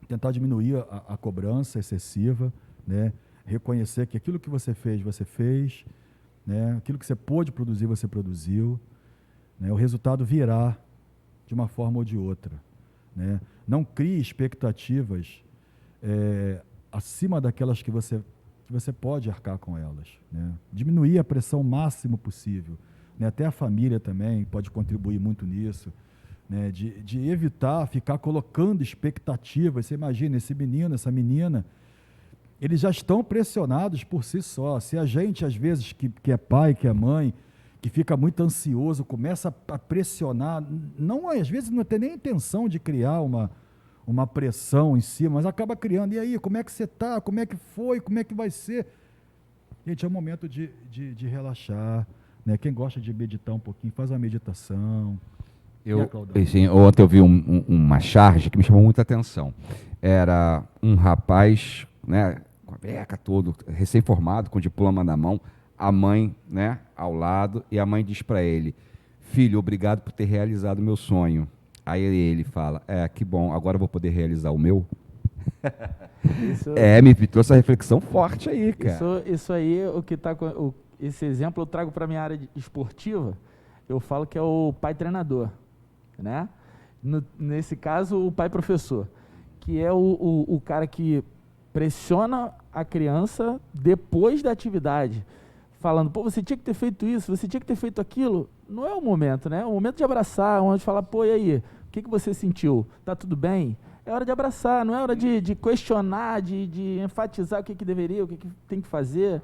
Tentar diminuir a cobrança excessiva, né? Reconhecer que aquilo que você fez, né? Aquilo que você pôde produzir, você produziu, né? O resultado virá de uma forma ou de outra, né? Não crie expectativas acima daquelas que você pode arcar com elas, né? Diminuir a pressão o máximo possível, né? Até a família também pode contribuir muito nisso, né? De evitar ficar colocando expectativas. Você imagina, esse menino, essa menina, eles já estão pressionados por si só. Se a gente, às vezes, que é pai, que é mãe, que fica muito ansioso, começa a pressionar, não, às vezes não tem nem intenção de criar uma pressão em cima, mas acaba criando. E aí, como é que você está? Como é que foi? Como é que vai ser? Gente, é um momento de relaxar, né? Quem gosta de meditar um pouquinho, faz uma meditação. Ontem eu vi uma charge que me chamou muita atenção. Era um rapaz, né, com a beca todo, recém-formado, com diploma na mão, a mãe, né, ao lado, e a mãe diz para ele: filho, obrigado por ter realizado o meu sonho. Aí ele fala: que bom, agora eu vou poder realizar o meu. Me trouxe essa reflexão forte aí, cara. Isso aí, o que tá esse exemplo eu trago para minha área esportiva. Eu falo que é o pai treinador, né? Nesse caso, o pai professor, que é o cara que pressiona a criança depois da atividade, falando: pô, você tinha que ter feito isso, você tinha que ter feito aquilo. Não é o momento, né? É o momento de abraçar, onde falar: pô, e aí, o que você sentiu? Tá tudo bem? É hora de abraçar, não é hora de questionar, de enfatizar o que deveria, o que tem que fazer.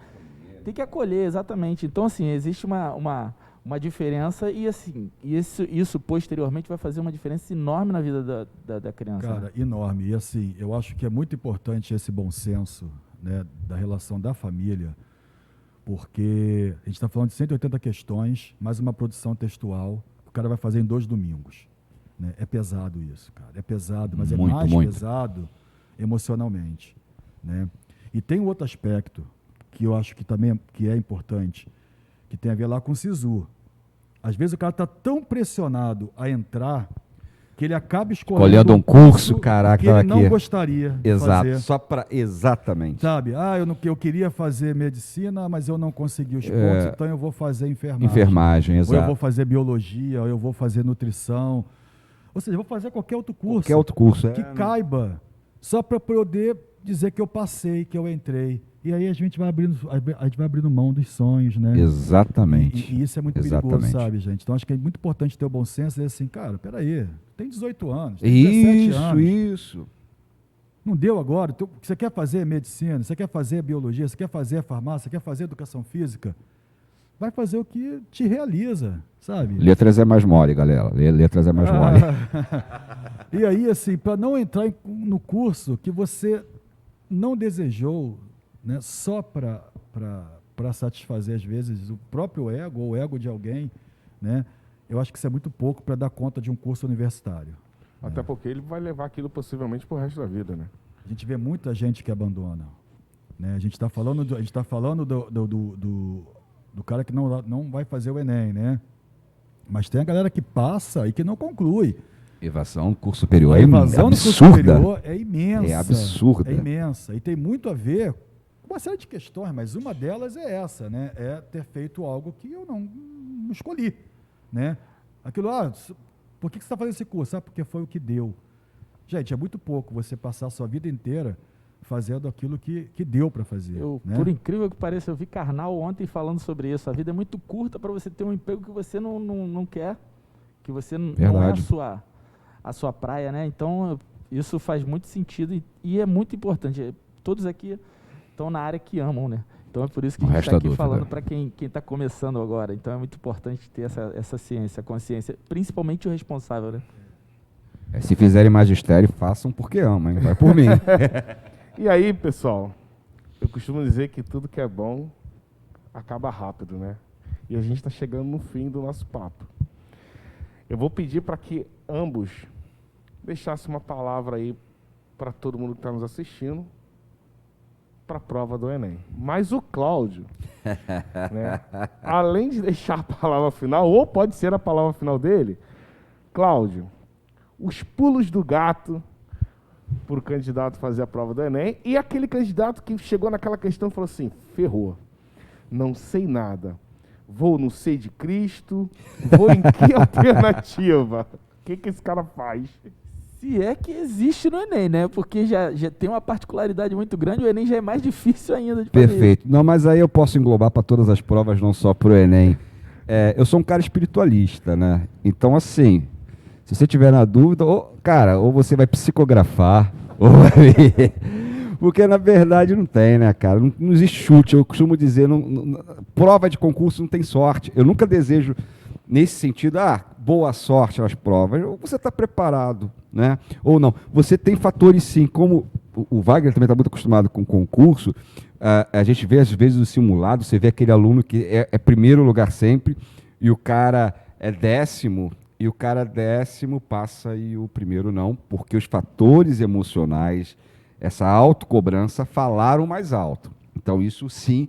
Tem que acolher, exatamente. Então, assim, existe uma diferença e, assim, isso posteriormente vai fazer uma diferença enorme na vida da criança. Cara, né? enorme. E, assim, eu acho que é muito importante esse bom senso, né, da relação da família, porque a gente está falando de 180 questões, mais uma produção textual, o cara vai fazer em 2 domingos. Né? É pesado isso, cara. É pesado, mas Muito, é mais muito. pesado emocionalmente. Né? E tem um outro aspecto que eu acho que também é importante, que tem a ver lá com o SISU. Às vezes o cara está tão pressionado a entrar que ele acaba escolhendo um curso, caraca, que ele não gostaria de fazer. Exato, exatamente. Sabe, eu queria fazer medicina, mas eu não consegui os pontos, então eu vou fazer enfermagem. Enfermagem, exato. Ou eu vou fazer biologia, ou eu vou fazer nutrição. Ou seja, eu vou fazer qualquer outro curso. Qualquer outro curso. Que caiba, só para poder dizer que eu passei, que eu entrei. E aí a gente vai abrindo mão dos sonhos, né? Exatamente. E isso é muito perigoso, sabe, gente? Então acho que é muito importante ter o bom senso e dizer assim: cara, peraí, tem 18 anos, tem 17 anos. Isso. Não deu agora? Você quer fazer medicina, você quer fazer biologia, você quer fazer farmácia, você quer fazer educação física? Vai fazer o que te realiza, sabe? Letras é mais mole, galera. Letras é mais mole. E aí, assim, para não entrar no curso que você não desejou, né, só para satisfazer, às vezes, o próprio ego ou o ego de alguém, né? Eu acho que isso é muito pouco para dar conta de um curso universitário. Até porque ele vai levar aquilo possivelmente pro resto da vida, né? A gente vê muita gente que abandona. Né? A gente está falando do cara que não vai fazer o Enem, né? Mas tem a galera que passa e que não conclui. Evasão no curso superior A evasão no curso superior é imensa. É absurda. É imensa. E tem muito a ver com uma série de questões, mas uma delas é essa, né? É ter feito algo que eu não escolhi, né? Aquilo, por que você está fazendo esse curso? Porque foi o que deu. Gente, é muito pouco você passar a sua vida inteira fazendo aquilo que deu para fazer. Né? Por incrível que pareça, eu vi Karnal ontem falando sobre isso. A vida é muito curta para você ter um emprego que você não quer, que você não é a sua praia, né? Então, isso faz muito sentido e é muito importante. Todos aqui estão na área que amam, né? Então é por isso que a gente está aqui falando para quem está começando agora. Então é muito importante ter essa ciência, consciência, principalmente o responsável, né? Se fizerem magistério, façam porque amam, hein? Vai por mim. E aí, pessoal, eu costumo dizer que tudo que é bom acaba rápido, né? E a gente está chegando no fim do nosso papo. Eu vou pedir para que ambos deixassem uma palavra aí para todo mundo que está nos assistindo para a prova do Enem. Mas o Cláudio, né, além de deixar a palavra final, ou pode ser a palavra final dele, Cláudio, os pulos do gato para o candidato fazer a prova do Enem e aquele candidato que chegou naquela questão e falou assim, ferrou, não sei nada, vou no sei de Cristo, vou em que alternativa? O que esse cara faz? Se é que existe no Enem, né? Porque já tem uma particularidade muito grande, o Enem já é mais difícil ainda de fazer. Perfeito. Não, mas aí eu posso englobar para todas as provas, não só para o Enem. Eu sou um cara espiritualista, né? Então, assim, se você tiver na dúvida, ou você vai psicografar, ou vai ver. Porque, na verdade, não tem, né, cara? Não existe chute. Eu costumo dizer, prova de concurso não tem sorte. Eu nunca desejo, nesse sentido, boa sorte nas provas. Ou você está preparado, né? Ou não. Você tem fatores, sim, como o Wagner também está muito acostumado com concurso. A gente vê, às vezes, o simulado, você vê aquele aluno que é primeiro lugar sempre, e o cara é 10º, e o cara 10º passa e o primeiro não, porque os fatores emocionais, essa autocobrança, falaram mais alto. Então, isso sim,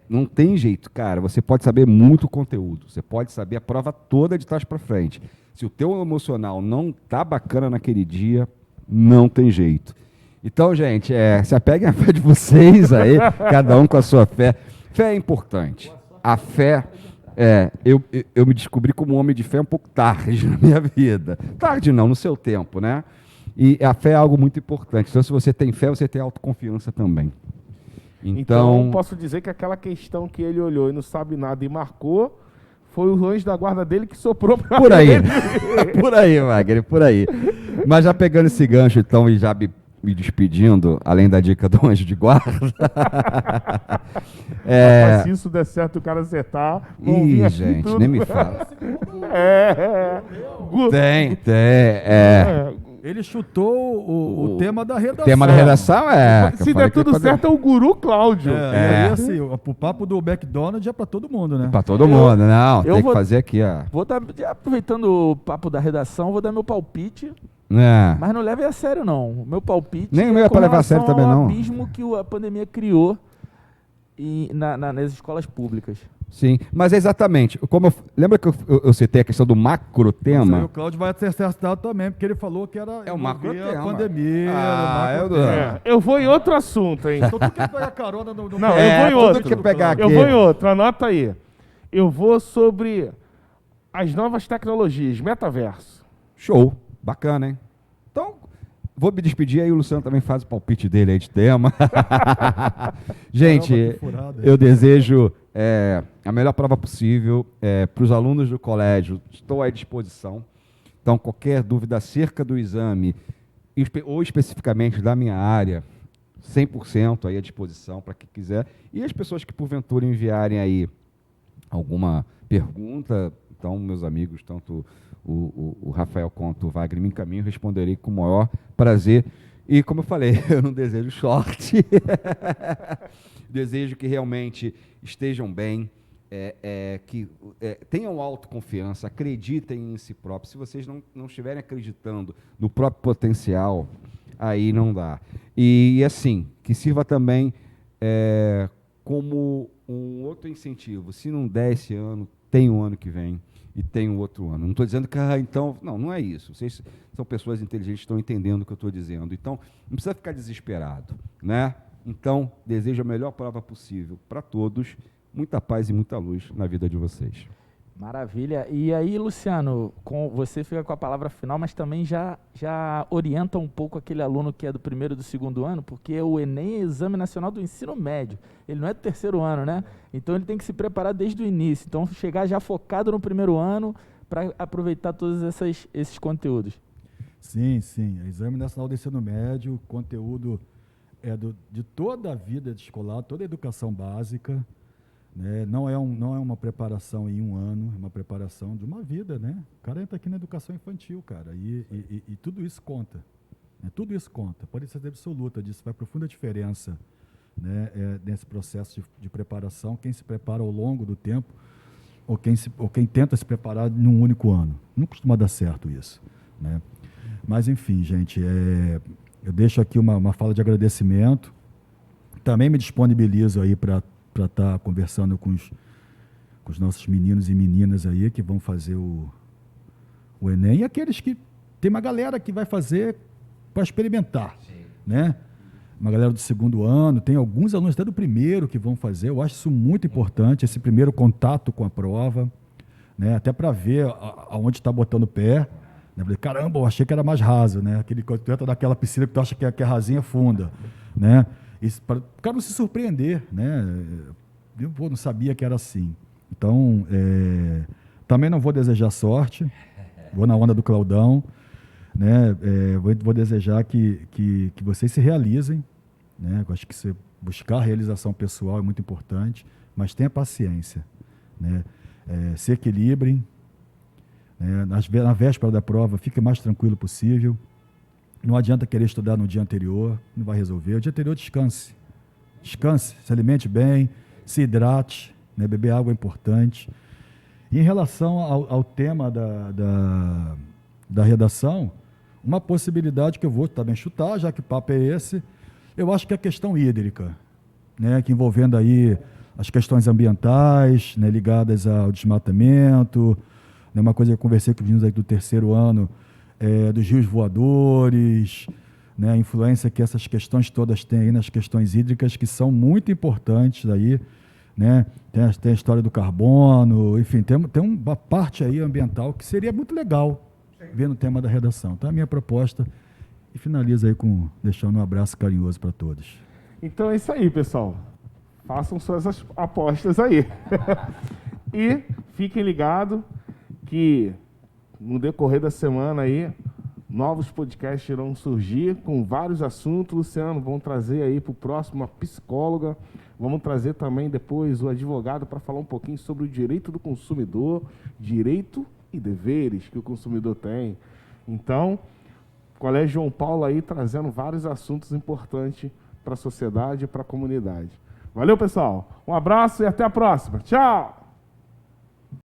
não tem jeito, cara. Você pode saber muito conteúdo, você pode saber a prova toda de trás para frente. Se o teu emocional não tá bacana naquele dia, não tem jeito. Então, gente, se apeguem à fé de vocês aí, cada um com a sua fé. Fé é importante. A fé, eu me descobri como um homem de fé um pouco tarde na minha vida. Tarde não, no seu tempo, né? E a fé é algo muito importante. Então, se você tem fé, você tem autoconfiança também. Então, posso dizer que aquela questão que ele olhou e não sabe nada e marcou, foi o anjo da guarda dele que soprou para por aí. ele. Por aí, Wagner, por aí. Mas já pegando esse gancho, então, e já me despedindo, além da dica do anjo de guarda. Mas se isso der certo, o cara acertar... Ih, gente, nem me fala. Tem. Ele chutou o tema da redação. O tema da redação se der tudo certo, é o guru Cláudio. E aí, assim, o papo do McDonald's é pra todo mundo, né? Pra todo mundo, não. Tem que fazer aqui, ó. Vou dar, aproveitando o papo da redação, vou dar meu palpite. Mas não leve a sério, não. O meu palpite nem o meu é pra levar a sério também, não. O abismo que a pandemia criou nas escolas públicas. Sim, mas exatamente. Lembra que eu citei a questão do macro tema? Mas aí o Cláudio vai ter acertado também, porque ele falou que era o macro tema. A pandemia. Eu vou em outro assunto, hein? Então tu quer pegar carona no... Não, eu vou em outro. Eu vou em outro, anota aí. Eu vou sobre as novas tecnologias, metaverso. Show, bacana, hein? Então, vou me despedir, aí o Luciano também faz o palpite dele aí de tema. Gente, eu desejo a melhor prova possível para os alunos do colégio. Estou à disposição. Então, qualquer dúvida acerca do exame, ou especificamente da minha área, 100% aí à disposição para quem quiser. E as pessoas que, porventura, enviarem aí alguma pergunta, então, meus amigos, tanto o Rafael quanto o Wagner me encaminham, responderei com o maior prazer. E, como eu falei, eu não desejo sorte. Desejo que realmente estejam bem, que tenham autoconfiança, acreditem em si próprios. Se vocês não estiverem acreditando no próprio potencial, aí não dá. E assim, que sirva também como um outro incentivo. Se não der esse ano, tem o ano que vem. E tem um outro ano. Não estou dizendo que, então... Não é isso. Vocês são pessoas inteligentes, estão entendendo o que eu estou dizendo. Então, não precisa ficar desesperado, né? Então, desejo a melhor prova possível para todos. Muita paz e muita luz na vida de vocês. Maravilha. E aí, Luciano, você fica com a palavra final, mas também já orienta um pouco aquele aluno que é do primeiro e do segundo ano, porque o Enem é Exame Nacional do Ensino Médio. Ele não é do terceiro ano, né? Então ele tem que se preparar desde o início. Então chegar já focado no primeiro ano para aproveitar todos esses conteúdos. Sim, sim. Exame Nacional do Ensino Médio, conteúdo de toda a vida escolar, toda a educação básica. Né? Não é uma preparação em um ano, é uma preparação de uma vida, né? O cara entra aqui na educação infantil, cara, e tudo isso conta. Né? Tudo isso conta. Pode ser absoluta disso, faz profunda diferença, né? Nesse processo de preparação, quem se prepara ao longo do tempo, ou quem tenta se preparar num único ano. Não costuma dar certo isso, né? Mas, enfim, gente, eu deixo aqui uma fala de agradecimento. Também me disponibilizo aí para estar conversando com os nossos meninos e meninas aí que vão fazer o Enem, e aqueles que... Tem uma galera que vai fazer para experimentar, né? Uma galera do segundo ano, tem alguns alunos até do primeiro que vão fazer. Eu acho isso muito importante, esse primeiro contato com a prova, né? Até para ver aonde está botando o pé. Né? Caramba, eu achei que era mais raso, né? Quando tu entra naquela piscina que tu acha que é rasinha, funda, né? Para o cara não se surpreender, né? Eu não sabia que era assim. Então, também não vou desejar sorte, vou na onda do Claudão, né? Vou desejar que vocês se realizem, né? Eu acho que buscar a realização pessoal é muito importante, mas tenha paciência, né? Se equilibrem, né? Na véspera da prova, fique o mais tranquilo possível. Não adianta querer estudar no dia anterior, não vai resolver. O dia anterior, descanse. Descanse, se alimente bem, se hidrate, né? Beber água é importante. E em relação ao tema da redação, uma possibilidade que eu vou também chutar, já que o papo é esse, eu acho que é a questão hídrica, né? Que envolvendo aí as questões ambientais, né? Ligadas ao desmatamento, né? Uma coisa que eu conversei com os meninos aí do terceiro ano, dos rios voadores, né, a influência que essas questões todas têm aí nas questões hídricas, que são muito importantes aí, né? Tem a história do carbono, enfim, tem uma parte aí ambiental que seria muito legal ver no tema da redação. Então, a minha proposta, e finaliza aí deixando um abraço carinhoso para todos. Então é isso aí, pessoal. Façam suas apostas aí. E fiquem ligados que no decorrer da semana aí, novos podcasts irão surgir com vários assuntos. Luciano, vamos trazer aí para o próximo a psicóloga. Vamos trazer também depois o advogado para falar um pouquinho sobre o direito do consumidor, direito e deveres que o consumidor tem. Então, o Colégio João Paulo aí trazendo vários assuntos importantes para a sociedade e para a comunidade. Valeu, pessoal. Um abraço e até a próxima. Tchau!